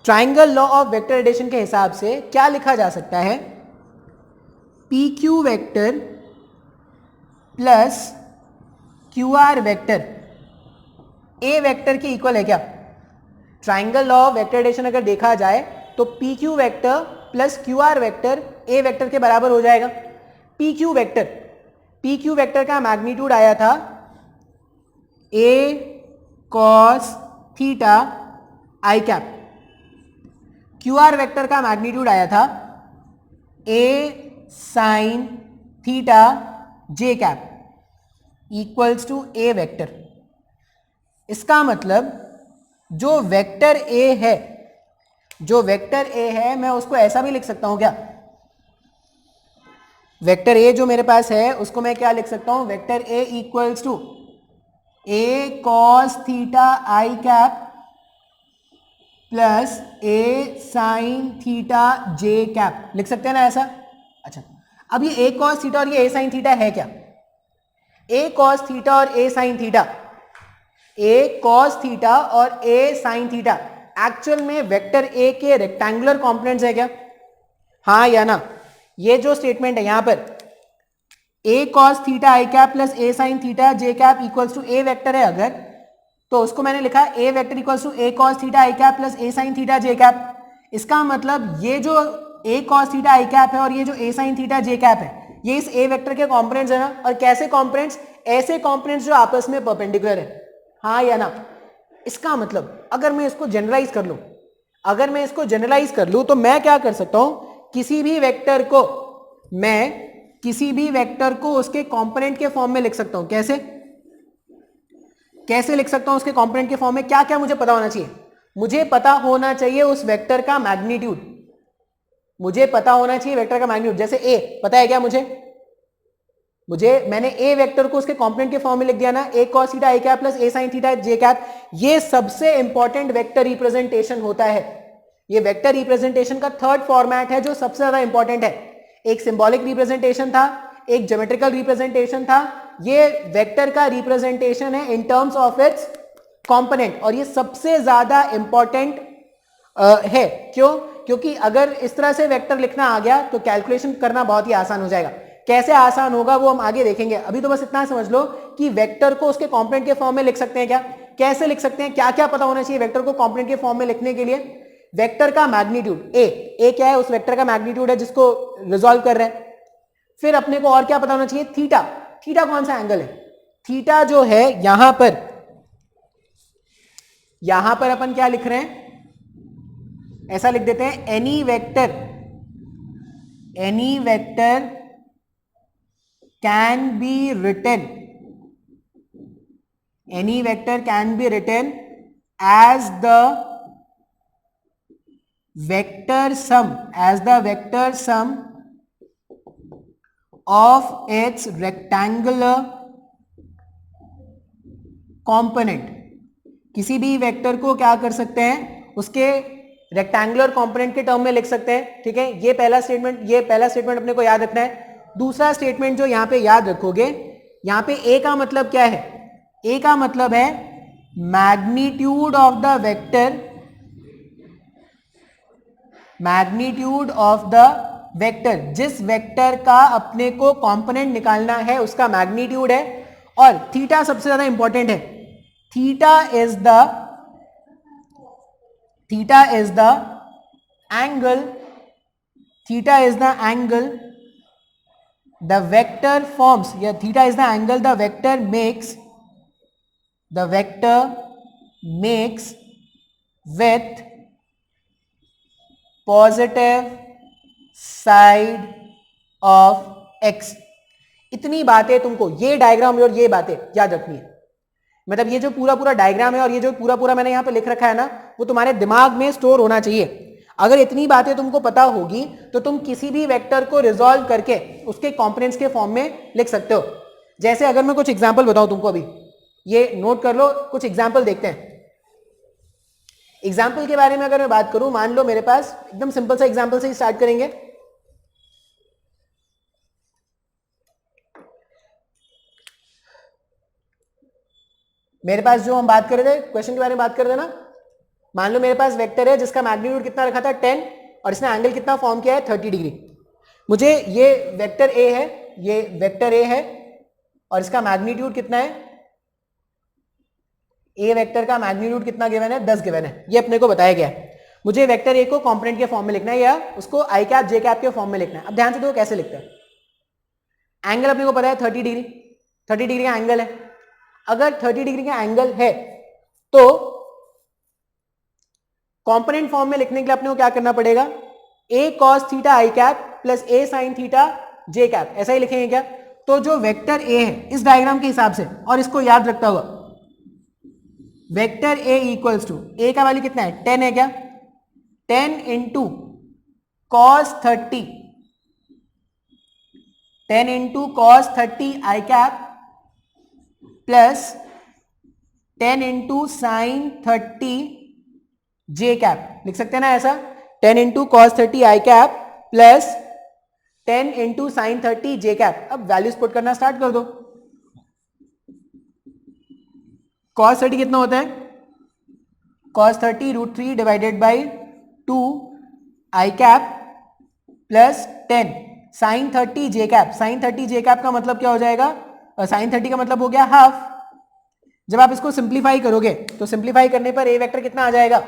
triangle law of vector addition के हिसाब से क्या लिखा जा सकता है, P Q vector plus Q R vector A vector के इक्वल है क्या। Triangle law of vector addition अगर देखा जाए तो P Q vector plus Q R vector A vector के बराबर हो जाएगा। पी क्यू वेक्टर का मैग्नीट्यूड आया था A cos theta I cap, Q R vector का मैग्नीट्यूड आया था A sine theta J cap equals to A vector. इसका मतलब जो वेक्टर ए है, जो वेक्टर ए है मैं उसको ऐसा भी लिख सकता हूं क्या, वेक्टर ए जो मेरे पास है उसको मैं क्या लिख सकता हूं, vector A equals to A cos theta I cap plus A sine theta J cap, लिख सकते हैं ना ऐसा। अच्छा, अब ये ए कॉस थीटा और ये ए साइन थीटा है क्या, ए कॉस थीटा और ए साइन थीटा, ए कॉस थीटा और ए साइन थीटा एक्चुअल में वेक्टर ए के रेक्टेंगुलर कॉम्पोनेंट्स है क्या, हाँ या ना। ये जो स्टेटमेंट है यहां पर a cos theta I cap plus A sine theta J cap equals to A vector है अगर, तो उसको मैंने लिखा a vector equals to A cos theta I cap plus A sine theta J cap. इसका मतलब ये जो a cos theta I cap है और ये जो a sine theta J cap है ये इस ए वेक्टर के कॉम्पोनेंट्स है ना। और कैसे कॉम्पोनेंट्स, ऐसे कॉम्पोनेंट्स जो आपस में परपेंडिकुलर है, हाँ या ना। इसका मतलब अगर मैं इसको जनरलाइज कर लूं, अगर मैं इसको जनरलाइज कर लूं तो मैं क्या कर सकता हूं, किसी भी वेक्टर को मैं किसी भी वेक्टर को उसके कंपोनेंट के फॉर्म में लिख सकता हूं। कैसे कैसे लिख सकता हूं उसके कंपोनेंट के फॉर्म में? क्या क्या मुझे पता होना चाहिए? मुझे पता होना चाहिए उस वेक्टर का मैग्नीट्यूड, मुझे पता होना चाहिए वेक्टर का मैग्नीट्यूड। जैसे ए पता है क्या मुझे मैंने ए वेक्टर को उसके कंपोनेंट के फॉर्म में लिख दिया ना, ए कॉस थीटा आई कैप प्लस ए साइन थीटा जे कैप। ये सबसे इंपॉर्टेंट वेक्टर रिप्रेजेंटेशन होता है। ये वेक्टर रिप्रेजेंटेशन का थर्ड फॉर्मेट है जो सबसे ज्यादा इंपॉर्टेंट है। एक सिंबॉलिक रिप्रेजेंटेशन था, एक ज्योमेट्रिकल रिप्रेजेंटेशन था, ये वेक्टर का रिप्रेजेंटेशन है in terms of its component, और ये सबसे ज्यादा इंपॉर्टेंट है। क्यों? क्योंकि अगर इस तरह से वेक्टर लिखना आ गया तो कैलकुलेशन करना बहुत ही आसान हो जाएगा। कैसे आसान होगा वो हम आगे देखेंगे। अभी तो बस इतना समझ लो कि वेक्टर को उसके कंपोनेंट के फॉर्म में लिख सकते हैं क्या, कैसे लिख सकते हैं, क्या क्या पता होना चाहिए वेक्टर को कंपोनेंट के फॉर्म में लिखने के लिए। वेक्टर का मैग्नीट्यूड ए क्या है, उस वेक्टर का मैग्नीट्यूड है जिसको रिजॉल्व कर रहे हैं। फिर अपने को और क्या पता होना चाहिए, थीटा। थीटा कौन सा एंगल है? थीटा जो है यहां पर अपन क्या लिख रहे हैं, ऐसा लिख देते हैं, any vector can be written as the vector sum of its rectangular component। किसी भी वेक्टर को क्या कर सकते हैं, उसके रेक्टेंगुलर कंपोनेंट के टर्म में लिख सकते हैं। ठीक है, ये पहला स्टेटमेंट अपने को याद रखना है। दूसरा स्टेटमेंट जो यहां पे याद रखोगे, यहां पे ए का मतलब क्या है? ए का मतलब है मैग्नीट्यूड ऑफ द वेक्टर, जिस वेक्टर का अपने को कंपोनेंट निकालना है उसका मैग्नीट्यूड है। और थीटा सबसे ज्यादा इंपॉर्टेंट है। Theta is the angle the vector forms, या theta is the angle the vector makes with positive side of x। इतनी बातें तुमको, ये डायग्राम और ये बातें याद रखनी है। मतलब ये जो पूरा डायग्राम है और ये जो पूरा मैंने यहां पे लिख रखा है ना, वो तुम्हारे दिमाग में स्टोर होना चाहिए। अगर इतनी बातें तुमको पता होगी तो तुम किसी भी वेक्टर को रिजॉल्व करके उसके कंपोनेंट्स के फॉर्म में लिख सकते हो। जैसे अगर मैं कुछ एग्जांपल बताऊं तुमको, अभी ये नोट कर लो, कुछ एग्जांपल देखते हैं। एग्जांपल के बारे में अगर मैं बात करूं, मान लो मेरे पास एकदम सिंपल सा एग्जांपल से ही स्टार्ट करेंगे। मेरे पास जो हम बात कर रहे थे, क्वेश्चन के बारे में बात कर रहे थे ना, मान लो मेरे पास वेक्टर है जिसका मैग्नीट्यूड कितना रखा था 10, और इसने एंगल कितना फॉर्म किया है 30 डिग्री। मुझे ये वेक्टर ए है और इसका मैग्नीट्यूड कितना है, ए वेक्टर का मैग्नीट्यूड कितना गिवन है, 10 गिवन है, ये अपने को बताया गया है। मुझे वेक्टर ए को कंपोनेंट के फॉर्म में लिखना है या उसको आई कैप जे कैप के फॉर्म में लिखना है। अब ध्यान से देखो कैसे लिखते हैं। एंगल अपने को पता है 30 डिग्री, 30 डिग्री का एंगल है। अगर 30 डिग्री का एंगल है तो कंपोनेंट फॉर्म में लिखने के लिए अपने को क्या करना पड़ेगा, ए कॉस थीटा आई कैप प्लस ए साइन थीटा जे कैप, ऐसा ही लिखेंगे क्या? तो जो वेक्टर ए है इस डायग्राम के हिसाब से, और इसको याद रखता हुआ, वेक्टर ए इक्वल्स टू, ए का वैल्यू कितना है 10 है क्या, 10 इंटू कॉस 30, 10 इंटू कॉस 30 आई कैप प्लस 10 इंटू साइन 30 जे कैप। लिख सकते हैं ना ऐसा, 10 इंटू कॉस 30 आई कैप प्लस 10 इंटू साइन 30 जे कैप। अब वैल्यूज पुट करना स्टार्ट कर दो। कॉस 30 कितना होता है, cos 30 √3 divided by 2 I cap plus 10 sign 30 J cap. Sign 30 J cap का मतलब क्या हो जाएगा, साइन 30 का मतलब हो गया हाफ। जब आप इसको सिंप्लीफाई करोगे तो सिंप्लीफाई करने पर ए वेक्टर कितना आ जाएगा,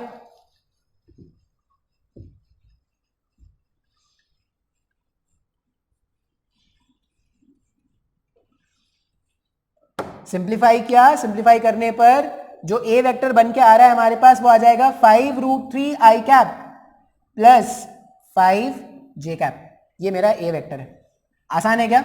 सिंप्लीफाई किया, सिंप्लीफाई करने पर जो ए वेक्टर बन के आ रहा है हमारे पास वो आ जाएगा 5√3 आई कैप प्लस 5 जे कैप। ये मेरा ए वेक्टर है। आसान है क्या?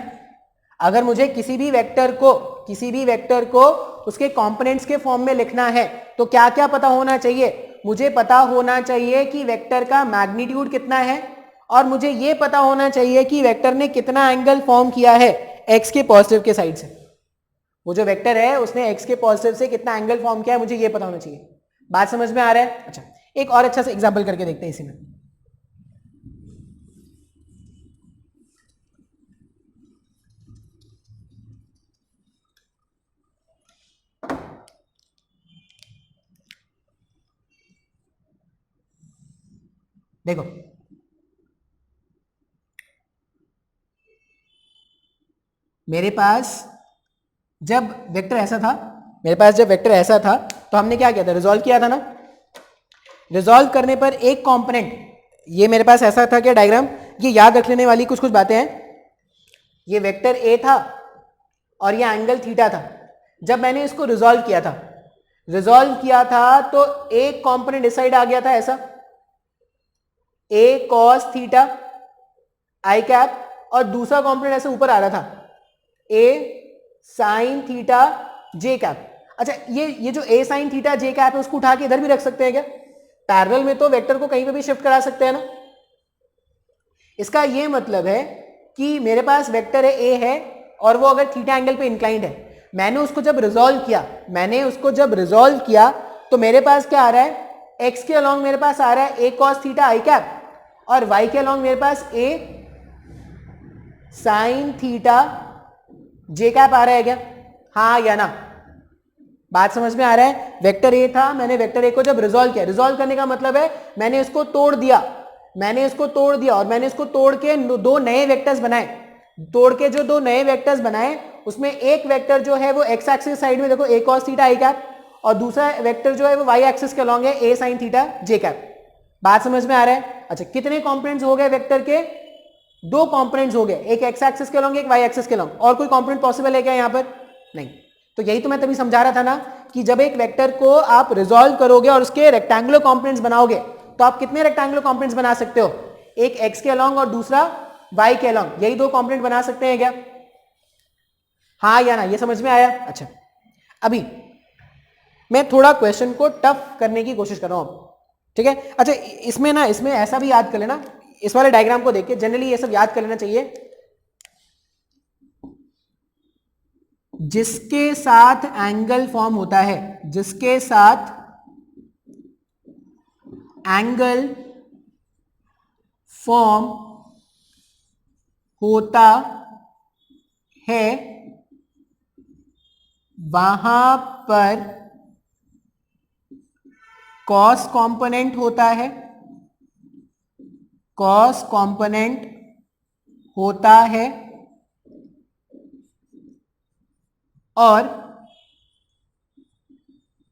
अगर मुझे किसी भी वेक्टर को उसके कंपोनेंट्स के फॉर्म में लिखना है तो क्या क्या पता होना चाहिए? मुझे पता होना चाहिए कि वेक्टर का मैग्नीट्यूड कितना है, और मुझे यह पता होना चाहिए कि वेक्टर ने कितना एंगल फॉर्म किया है एक्स के पॉजिटिव के साइड से। वो जो वेक्टर है उसने एक्स के पॉजिटिव से कितना एंगल फॉर्म किया है मुझे ये पता होना चाहिए। बात समझ में आ रहा है? अच्छा, एक और अच्छा सा एग्जांपल करके देखते हैं इसी में। देखो, मेरे पास जब वेक्टर ऐसा था तो हमने क्या किया था? रिजॉल्व किया था ना। रिजॉल्व करने पर एक कंपोनेंट, ये मेरे पास ऐसा था क्या डायग्राम, ये याद रख लेने वाली कुछ कुछ बातें हैं। ये वेक्टर ए था और ये एंगल थीटा था। जब मैंने इसको रिजॉल्व किया था तो एक कंपोनेंट इस साइड आ गया था ऐसा, ए कॉस थीटा आई कैप, और दूसरा कंपोनेंट ऐसे ऊपर आ रहा था, A sine theta J cap. अच्छा, ये जो a sine theta J cap है उसको उठा के इधर भी रख सकते हैं क्या? पैरेलल में तो वेक्टर को कहीं पे भी शिफ्ट करा सकते हैं ना। इसका ये मतलब है कि मेरे पास वेक्टर है ए है और वो अगर थीटा एंगल पे इंक्लाइंड है, मैंने उसको जब रिजॉल्व किया तो मेरे पास क्या आ रहा है? एक्स के अलॉन्ग मेरे पास आ रहा है ए कॉस थीटा आई कैप, और वाई के अलॉन्ग मेरे पास ए साइन थीटा जे कैप आ रहा है क्या? हाँ या ना? बात समझ में आ रहा है? वेक्टर ए था, मैंने वेक्टर ए को जब रिजॉल्व करने का मतलब है मैंने इसको तोड़ दिया और मैंने इसको तोड़ के दो नए वेक्टर्स बनाए। उसमें एक वेक्टर जो है वो एक्स एक्सिस साइड में देखो ए कॉस थीटा आई कैप, और दूसरा वेक्टर जो है वो वाई एक्सिस के अलॉन्ग है ए साइन थीटा जे कैप। बात समझ में आ रहा है? अच्छा, कितने कंपोनेंट्स हो गए वेक्टर के? दो कंपोनेंट्स हो गए, एक एक्स एक्सिस के अलॉन्ग, एक वाई एक्सिस के अलॉन्ग। और कोई कंपोनेंट पॉसिबल है क्या यहाँ पर? नहीं। तो यही तो मैं तभी समझा रहा था ना कि जब एक वेक्टर को आप रिजॉल्व करोगे और उसके रेक्टेंगुलर कंपोनेंट्स बनाओगे तो आप कितने रेक्टेंगुलर कंपोनेंट्स बना सकते हो? एक एक्स के अलॉन्ग और दूसरा वाई के अलॉन्ग, यही दो कंपोनेंट बना सकते हैं क्या? हाँ या ना? ये समझ में आया? अच्छा, अभी मैं थोड़ा क्वेश्चन को टफ करने की कोशिश कर रहा हूं, ठीक है? अच्छा, इसमें ऐसा भी याद कर लेना, इस वाले डायग्राम को देख के जनरली ये सब याद कर लेना चाहिए। जिसके साथ एंगल फॉर्म होता है, जिसके साथ एंगल फॉर्म होता है वहां पर कॉस कंपोनेंट होता है, और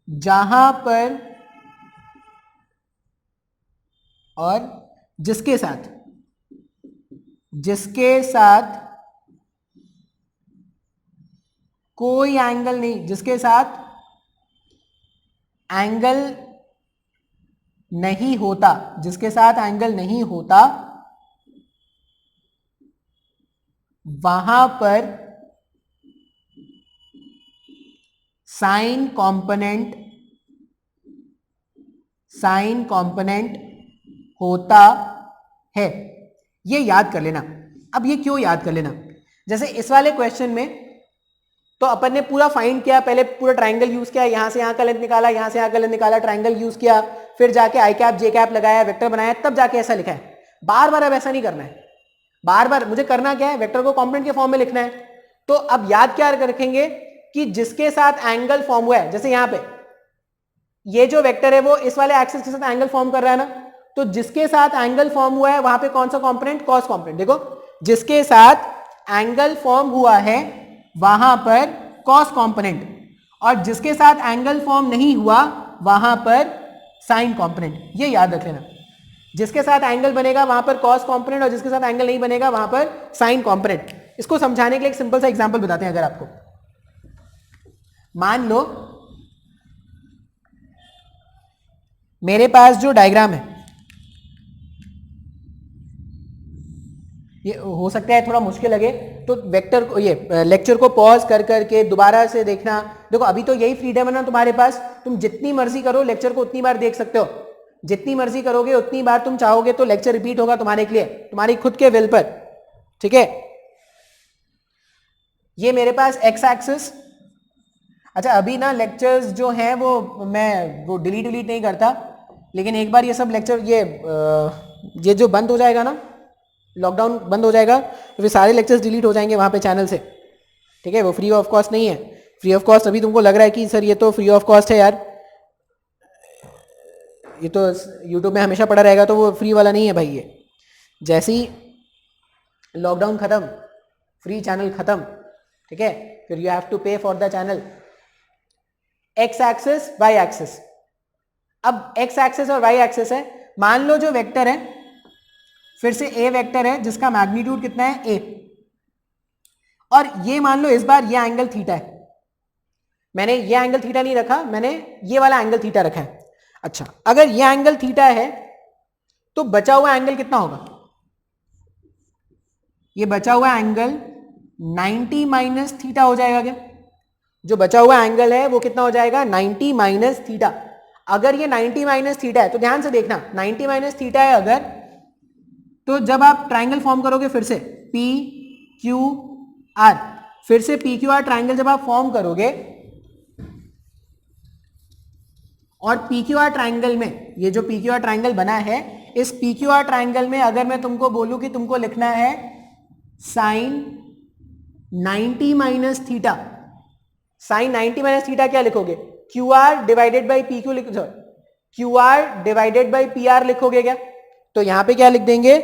जहां पर जिसके साथ कोई एंगल नहीं, जिसके साथ एंगल नहीं होता, वहां पर साइन कंपोनेंट होता है। ये याद कर लेना। अब ये क्यों याद कर लेना? जैसे इस वाले क्वेश्चन में तो अपन ने पूरा फाइंड किया, पहले पूरा ट्राइंगल यूज किया, यहां से यहां का लेंथ निकाला, यहां से यहां का लेंथ निकाला, ट्राइंगल यूज किया, फिर जाके आई कैप जे कैप लगाया, वेक्टर बनाया, तब जाके ऐसा लिखा है। बार बार अब ऐसा नहीं करना है। बार बार मुझे करना क्या है? वेक्टर को कंपोनेंट के फॉर्म में लिखना है। तो अब याद क्या रखेंगे कि जिसके साथ एंगल फॉर्म हुआ है, जैसे यहां पे ये जो वेक्टर है वो इस वाले एक्सिस के साथ एंगल फॉर्म कर रहा है ना, तो जिसके साथ एंगल फॉर्म हुआ है वहां पे कौन सा कंपोनेंट? Cos component. देखो, जिसके साथ एंगल फॉर्म हुआ है वहां पर कॉस कंपोनेंट, और जिसके साथ एंगल फॉर्म नहीं हुआ वहां पर साइन कंपोनेंट। ये याद रख लेना, जिसके साथ एंगल बनेगा वहां पर कॉस कंपोनेंट और जिसके साथ एंगल नहीं बनेगा वहां पर साइन कंपोनेंट। इसको समझाने के लिए एक सिंपल सा एग्जांपल बताते हैं। अगर आपको मान लो मेरे पास जो डायग्राम है, ये हो सकता है थोड़ा मुश्किल लगे, तो वेक्टर को, ये लेक्चर को पॉज कर करके दोबारा से देखना। देखो अभी तो यही फ्रीडम है ना तुम्हारे पास, तुम जितनी मर्जी करो लेक्चर को उतनी बार देख सकते हो, जितनी मर्जी करोगे उतनी बार तुम चाहोगे तो लेक्चर रिपीट होगा तुम्हारे लिए, तुम्हारी खुद के विल पर, ठीक है। ये मेरे पास एक्स एक्सिस। अच्छा अभी ना लेक्चर्स जो हैं वो डिलीट नहीं करता, लेकिन एक बार ये सब लेक्चर ये जो बंद हो जाएगा ना, लॉकडाउन बंद हो जाएगा, तो फिर सारे लेक्चर्स डिलीट हो जाएंगे वहाँ पे चैनल से, ठीक है। वो फ्री ऑफ कॉस्ट नहीं है, फ्री ऑफ कॉस्ट अभी तुमको लग रहा है कि सर ये तो फ्री ऑफ कॉस्ट है यार, ये तो यूट्यूब में हमेशा पड़ा रहेगा, तो वो फ्री वाला नहीं है भाई। ये जैसे ही लॉकडाउन खत्म, फ्री चैनल खत्म, ठीक है, फिर you have to pay for the channel. X axis Y axis, अब एक्स एक्सिस और वाई एक्सिस है, मान लो जो वेक्टर है, फिर से ए वेक्टर है जिसका मैग्नीट्यूड कितना है, ए, और ये मान लो इस बार ये एंगल थीटा है, मैंने ये एंगल थीटा नहीं रखा, मैंने ये वाला एंगल थीटा रखा है। अच्छा अगर ये एंगल थीटा है तो बचा हुआ एंगल कितना होगा, ये बचा हुआ एंगल 90 माइनस थीटा हो जाएगा क्या, जो बचा हुआ एंगल है वो कितना हो जाएगा, 90 माइनस थीटा। अगर ये 90 माइनस थीटा है तो ध्यान से देखना, 90 माइनस थीटा है अगर, तो जब आप ट्राइंगल फॉर्म करोगे फिर से पी क्यू आर, फिर से पी क्यू आर ट्राइंगल जब आप फॉर्म करोगे, और पी क्यू आर ट्राइंगल में ये जो पी क्यू आर ट्राइंगल बना है, इस पी क्यू आर ट्राइंगल में अगर मैं तुमको बोलूं कि तुमको लिखना है sine 90 minus theta, sine 90 minus theta क्या लिखोगे, Q R divided by P Q, Q R divided by P R लिखोगे क्या, तो यहां पे क्या लिख देंगे,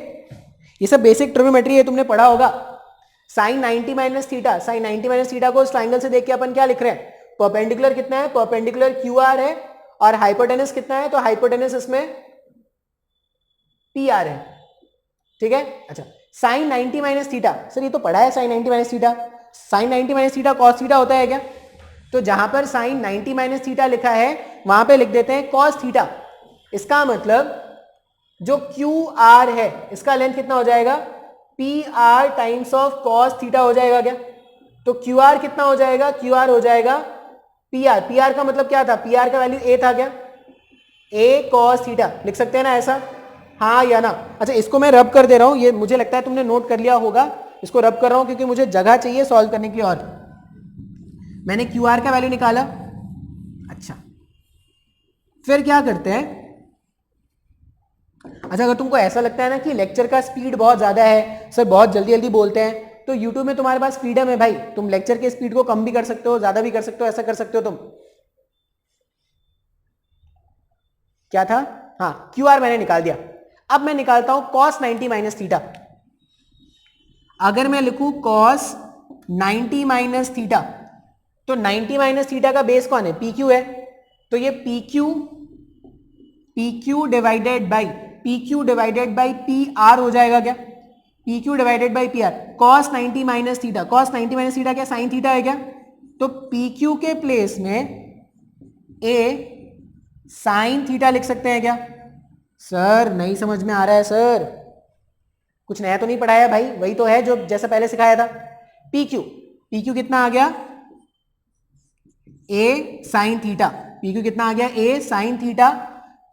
ये सब बेसिक ट्रिग्नोमेट्री है, तुमने पढ़ा होगा। Sine 90 minus theta, sine 90 minus theta को इस ट्राइंगल से देख के अपन क्या लिख रहे हैं, परपेंडिकुलर कितना है, परपेंडिकुलर क्यू आर है, और हाइपोटेनस कितना है, तो हाइपोटेनस इसमें पी आर है, ठीक है। अच्छा साइन 90 माइनस थीटा, सर ये तो पढ़ा है sine 90 minus theta, sine 90 minus theta cos theta होता है क्या, तो जहां पर साइन 90 माइनस थीटा लिखा है वहां पे लिख देते हैं कॉस थीटा। इसका मतलब जो क्यू आर है इसका लेंथ कितना हो जाएगा, P R times of cos theta हो जाएगा क्या, तो क्यू आर कितना हो जाएगा, क्यू आर हो जाएगा पी आर, पी आर का मतलब क्या था, पी आर का वैल्यू ए था क्या, ए कॉस थीटा लिख सकते हैं ना ऐसा, हाँ या ना। अच्छा इसको मैं रब कर दे रहा हूं, ये मुझे लगता है तुमने नोट कर लिया होगा, इसको रब कर रहा हूं क्योंकि मुझे जगह चाहिए सॉल्व करने के लिए। और मैंने क्यू आर का वैल्यू निकाला। अच्छा फिर क्या करते हैं, अच्छा अगर तुमको ऐसा लगता है ना कि लेक्चर का स्पीड बहुत ज्यादा है, सर बहुत जल्दी जल्दी बोलते हैं, तो यूट्यूब में तुम्हारे पास फ्रीडम है भाई, तुम लेक्चर के स्पीड को कम भी कर सकते हो, ज्यादा भी कर सकते हो, ऐसा कर सकते हो तुम। क्या था, हाँ क्यू आर मैंने निकाल दिया। अब मैं निकालता हूं कॉस 90 माइनस थीटा। अगर मैं लिखूं कॉस 90 माइनस थीटा, तो 90 माइनस थीटा का बेस कौन है, पी क्यू है, तो ये P Q divided by P are हो जाएगा क्या, P Q divided by P are, cos 90 minus theta, cos 90 minus theta क्या, साइन थीटा है क्या, तो पी क्यू के प्लेस में ए साइन थीटा लिख सकते हैं क्या, सर नहीं समझ में आ रहा है सर, कुछ नया तो नहीं पढ़ाया भाई, वही तो है जो जैसा पहले सिखाया था। पी क्यू कितना आ गया, ए साइन थीटा, पी क्यू कितना आ गया, ए साइन थीटा,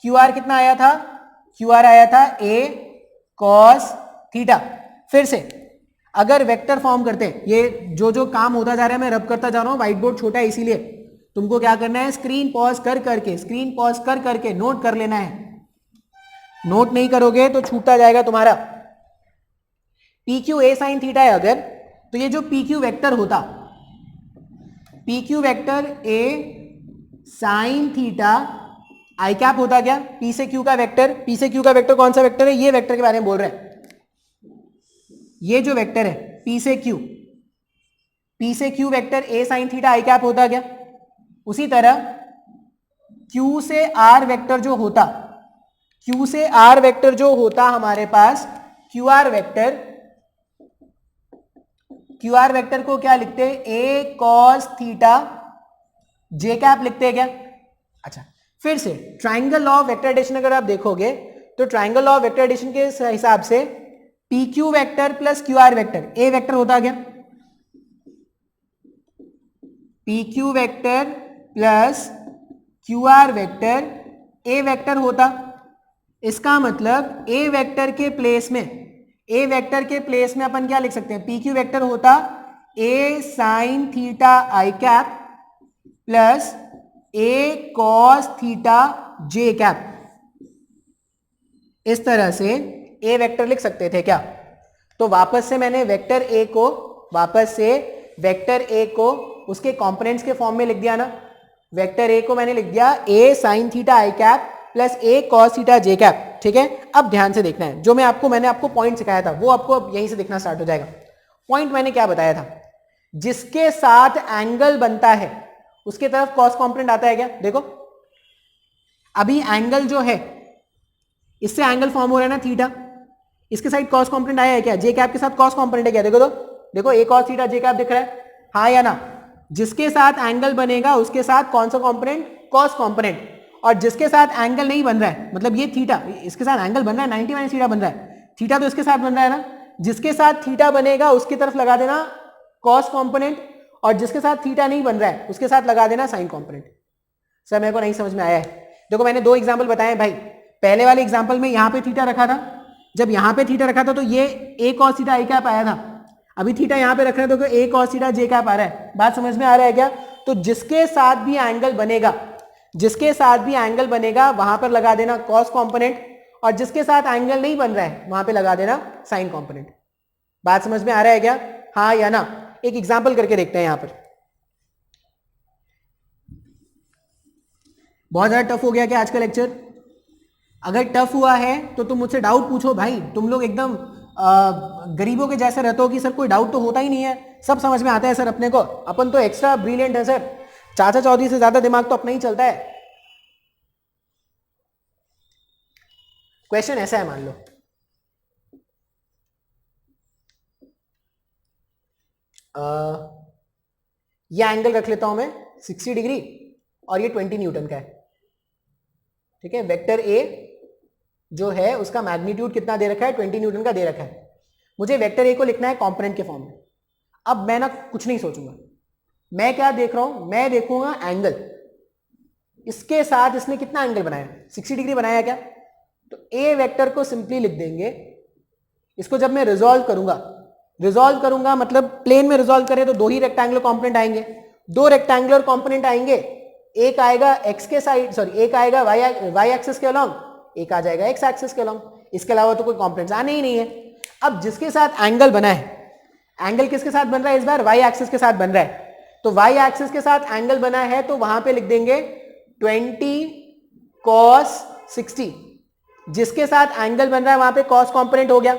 क्यू आर कितना आया था, क्यू आर आया था ए कॉस थीटा। फिर से अगर वेक्टर फॉर्म करते हैं, ये जो जो काम होता जा रहा है मैं रब करता जा रहा हूं, व्हाइट बोर्ड छोटा है इसीलिए, तुमको क्या करना है, स्क्रीन पॉज कर करके नोट कर लेना है, नोट नहीं करोगे तो छूटता जाएगा तुम्हारा। P Q A sine theta है अगर, तो ये जो पी क्यू वेक्टर होता, P Q vector A sine theta I cap होता क्या, पी से क्यू का वेक्टर, पी से क्यू का वेक्टर कौन सा वेक्टर है, ये वेक्टर के बारे में बोल रहे हैं, ये जो वेक्टर है पी से Q vector A sine theta I cap होता क्या। उसी तरह क्यू से आर वेक्टर जो होता, क्यू से आर वेक्टर जो होता हमारे पास, क्यू आर वेक्टर को क्या लिखते हैं, a cos theta J cap लिखते हैं क्या। अच्छा फिर से triangle law of vector addition अगर आप देखोगे तो triangle law of vector addition के हिसाब से P Q vector plus Q R vector, a vector होता क्या, P Q vector plus Q R vector a vector होता। इसका मतलब ए वेक्टर के प्लेस में, ए वेक्टर के प्लेस में अपन क्या लिख सकते हैं, पी क्यू वेक्टर होता ए साइन थीटा आई कैप प्लस ए कॉस थीटा जे कैप। इस तरह से ए वेक्टर लिख सकते थे क्या। तो वापस से मैंने वेक्टर ए को, वापस से वेक्टर ए को उसके कंपोनेंट्स के फॉर्म में लिख दिया ना। वेक्टर ए को मैंने लिख दिया ए साइन थीटा आई कैप प्लस ए कॉस थीटा जे कैप। ठीक है, अब ध्यान से देखना है, जो मैंने आपको पॉइंट सिखाया था वो आपको अब यहीं से दिखना स्टार्ट हो जाएगा। पॉइंट मैंने क्या बताया था, जिसके साथ एंगल बनता है उसके तरफ कॉस कंपोनेंट आता है क्या। देखो अभी एंगल जो है, इससे एंगल फॉर्म हो रहा है ना थीटा, इसके साइड कॉस कंपोनेंट आया है क्या, जे कैप के साथ कॉस कंपोनेंट है क्या। देखो तो देखो ए कॉस थीटा जे कैप दिख रहा है, हाँ या ना। जिसके साथ एंगल बनेगा उसके साथ कौन सा कंपोनेंट, कॉस कंपोनेंट। और जिसके साथ एंगल नहीं बन रहा है, मतलब ये थीटा, इसके साथ एंगल बन रहा है 90 माइनस थीटा बन रहा है, थीटा तो इसके साथ बन रहा है ना, जिसके साथ थीटा बनेगा उसकी तरफ लगा देना कॉस कंपोनेंट, और जिसके साथ थीटा नहीं बन रहा है उसके साथ लगा देना साइन कंपोनेंट। सर मेरे को नहीं समझ में आया है। देखो मैंने दो एग्जांपल बताए भाई, पहले वाले एग्जांपल में यहां पे थीटा रखा था, जब यहां पे थीटा रखा था तो ये ए कॉस थीटा आई कैप आया था, अभी थीटा यहां पे रख रहे हैं तो ए कॉस थीटा जे कैप आ रहा है। बात समझ में आ रहा है क्या। तो जिसके साथ भी एंगल बनेगा, जिसके साथ भी एंगल बनेगा वहां पर लगा देना कॉस कंपोनेंट, और जिसके साथ एंगल नहीं बन रहा है वहां पे लगा देना साइन कंपोनेंट। बात समझ में आ रहा है क्या, हाँ या ना। एक एग्जांपल करके देखते हैं यहां पर। बहुत ज्यादा टफ हो गया क्या आज का लेक्चर। अगर टफ हुआ है तो तुम मुझसे डाउट पूछो भाई, तुम लोग एकदम गरीबों के जैसे रहते हो कि सर कोई डाउट तो होता ही नहीं है, सब समझ में आता है सर अपने को, अपन तो एक्स्ट्रा ब्रिलियंट है सर, चाचा चौधरी से ज्यादा दिमाग तो अपना ही चलता है। क्वेश्चन ऐसा है, मान लो ये एंगल रख लेता हूं मैं 60 डिग्री और ये 20 न्यूटन का है। ठीक है, वेक्टर ए जो है उसका मैग्नीट्यूड कितना दे रखा है, 20 न्यूटन का दे रखा है। मुझे वेक्टर ए को लिखना है कंपोनेंट के फॉर्म में। अब मैं ना कुछ नहीं सोचूंगा, मैं क्या देख रहा हूं, मैं देखूंगा एंगल, इसके साथ इसने कितना एंगल बनाया, 60 डिग्री बनाया क्या। तो ए वेक्टर को सिंपली लिख देंगे, इसको जब मैं रिजॉल्व करूंगा मतलब प्लेन में रिजॉल्व करें तो दो ही रेक्टेंगुलर कंपोनेंट आएंगे, दो रेक्टेंगुलर कंपोनेंट आएंगे, एक आएगा एक्स के साइड, सॉरी एक आएगा वाई एक्सिस के अलोंग, एक आ जाएगा एक्स एक्सिस के अलोंग, इसके अलावा तो कोई कंपोनेंट्स आने ही नहीं है। अब जिसके साथ एंगल बना है, एंगल किसके साथ बन रहा है इस बार, वाई एक्सिस के साथ बन रहा है, तो वाई एक्सिस के साथ एंगल बना है तो वहां पे लिख देंगे 20 cos 60। जिसके साथ एंगल बन रहा है वहां पे cos कंपोनेंट हो गया,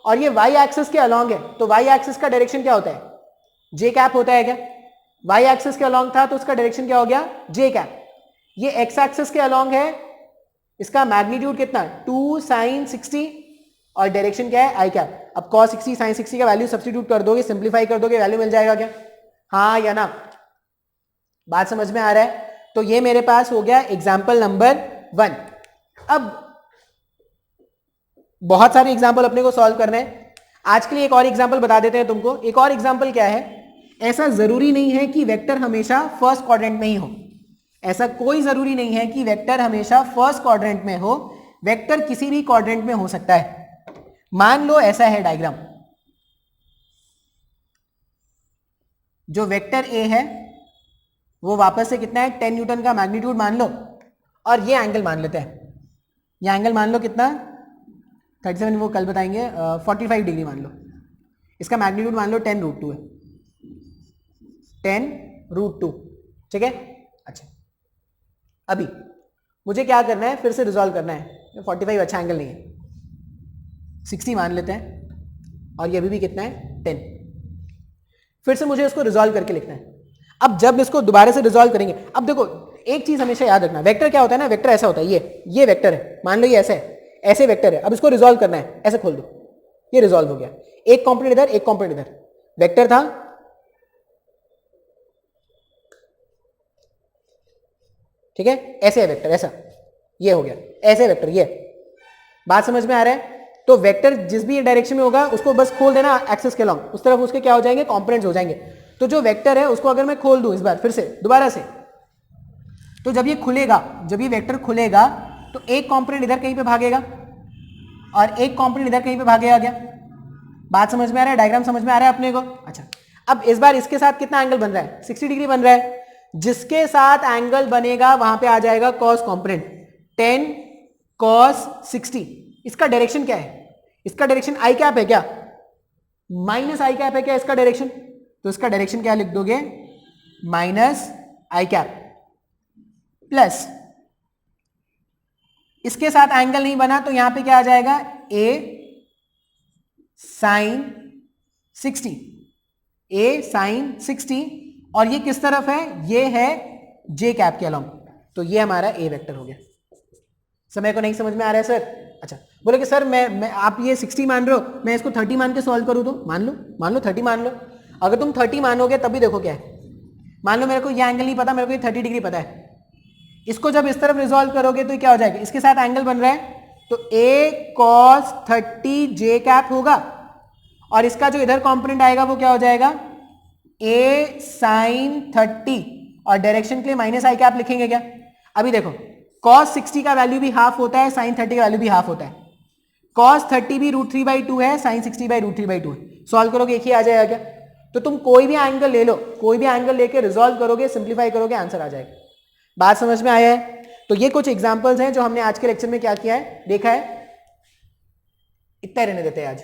और ये वाई एक्सिस के अलोंग है तो वाई एक्सिस का डायरेक्शन क्या होता है, जे कैप होता है क्या। वाई एक्सिस के अलोंग था तो उसका डायरेक्शन क्या हो गया, जे कैप। ये एक्स एक्सिस के अलोंग है, इसका मैग्नीट्यूड कितना 2 sin 60 और डायरेक्शन क्या है आई कैप। अब cos 60 sin 60 का वैल्यू सब्स्टिट्यूट कर दोगे, सिंप्लीफाई कर दोगे, वैल्यू मिल जाएगा क्या, हाँ या ना। बात समझ में आ रहा है। तो ये मेरे पास हो गया एग्जाम्पल नंबर 1। अब बहुत सारे एग्जाम्पल अपने को सॉल्व करने हैं, आज के लिए एक और एग्जाम्पल बता देते हैं तुमको। एक और एग्जाम्पल क्या है, ऐसा जरूरी नहीं है कि वेक्टर हमेशा फर्स्ट क्वाड्रेंट में ही हो, ऐसा कोई जरूरी नहीं है कि वेक्टर हमेशा फर्स्ट क्वाड्रेंट में हो, वेक्टर किसी भी क्वाड्रेंट में हो सकता है। मान लो ऐसा है डायग्राम, जो वेक्टर ए है वो वापस से कितना है 10 न्यूटन का मैग्नीट्यूड मान लो, और ये एंगल मान लेते हैं, ये एंगल मान लो कितना 37, वो कल बताएंगे, 45 डिग्री मान लो, इसका मैग्नीट्यूड मान लो 10√2 है, 10√2। ठीक है, अच्छा अभी मुझे क्या करना है, फिर से रिजॉल्व करना है। 45 अच्छा एंगल नहीं है, 60 मान लेते हैं, और ये अभी भी कितना है 10। फिर से मुझे इसको रिजॉल्व करके लिखना है। अब जब इसको दोबारा से रिजॉल्व करेंगे, अब देखो एक चीज हमेशा याद रखना, वेक्टर क्या होता है ना, वेक्टर ऐसा होता है, ये वेक्टर है, मान लो ये ऐसे है, ऐसे वेक्टर है। अब इसको रिजॉल्व करना है, ऐसे खोल दो, ये रिजॉल्व हो गया, एक कंपोनेंट इधर एक कंपोनेंट इधर, वेक्टर था, ठीक है, ऐसे है वेक्टर, ऐसा ये हो गया, ऐसे वेक्टर ये। बात समझ में आ रहा है? तो वेक्टर जिस भी डायरेक्शन में होगा उसको बस खोल देना एक्सिस के लॉन्ग, उस तरफ उसके क्या हो जाएंगे, कंपोनेंट्स हो जाएंगे। तो जो वेक्टर है उसको अगर मैं खोल दूं इस बार फिर से दोबारा से, तो जब ये खुलेगा, जब ये वेक्टर खुलेगा तो एक कंपोनेंट इधर कहीं पे भागेगा और एक कंपोनेंट इधर कहीं पे भागेगा क्या? बात समझ में आ रहा है? डायग्राम समझ में आ रहा है अपने को? अच्छा, अब इस बार इसके साथ कितना एंगल बन रहा है? 60 डिग्री बन रहा है। जिसके साथ एंगल बनेगा वहां पे आ जाएगा कॉस कंपोनेंट, 10 cos 60। इसका डायरेक्शन क्या है? इसका डायरेक्शन आई कैप है क्या? माइनस आई कैप है क्या इसका डायरेक्शन? तो इसका डायरेक्शन क्या लिख दोगे? माइनस आई कैप प्लस, इसके साथ एंगल नहीं बना तो यहां पे क्या आ जाएगा? ए साइन 60, ए साइन 60। और ये किस तरफ है? ये है जे कैप के अलॉन्ग। तो ये हमारा ए वेक्टर हो गया। समय को नहीं समझ में आ रहा है सर? अच्छा, बोले कि सर मैं आप ये 60 मान रहे हो, मैं इसको 30 मान के सॉल्व करूं तो? मान लो 30 मान लो। अगर तुम 30 मानोगे तभी देखो क्या है। मान लो मेरे को ये एंगल नहीं पता, मेरे को ये 30 डिग्री पता है। इसको जब इस तरफ रिजॉल्व करोगे तो क्या हो जाएगा? इसके साथ एंगल बन रहा है तो a cos 30 जे कैप होगा, और इसका जो इधर कंपोनेंट आएगा वो क्या हो जाएगा? a sin 30, और डायरेक्शन के लिए माइनस आई कैप लिखेंगे क्या? अभी देखो, cos 60 का वैल्यू भी हाफ होता है, sin 30 का वैल्यू भी हाफ होता है। cos 30 भी √3/2 है, sin 60 by √3/2 है। सॉल्व करोगे एक ही आ जाएगा क्या? तो तुम कोई भी एंगल ले लो, कोई भी एंगल लेके रिजॉल्व करोगे, सिंप्लीफाई करोगे, आंसर आ जाएगा। बात समझ में आया है? तो ये कुछ एग्जांपल्स हैं जो हमने आज के लेक्चर में क्या किया है, देखा है। इतना रहने देते हैं आज।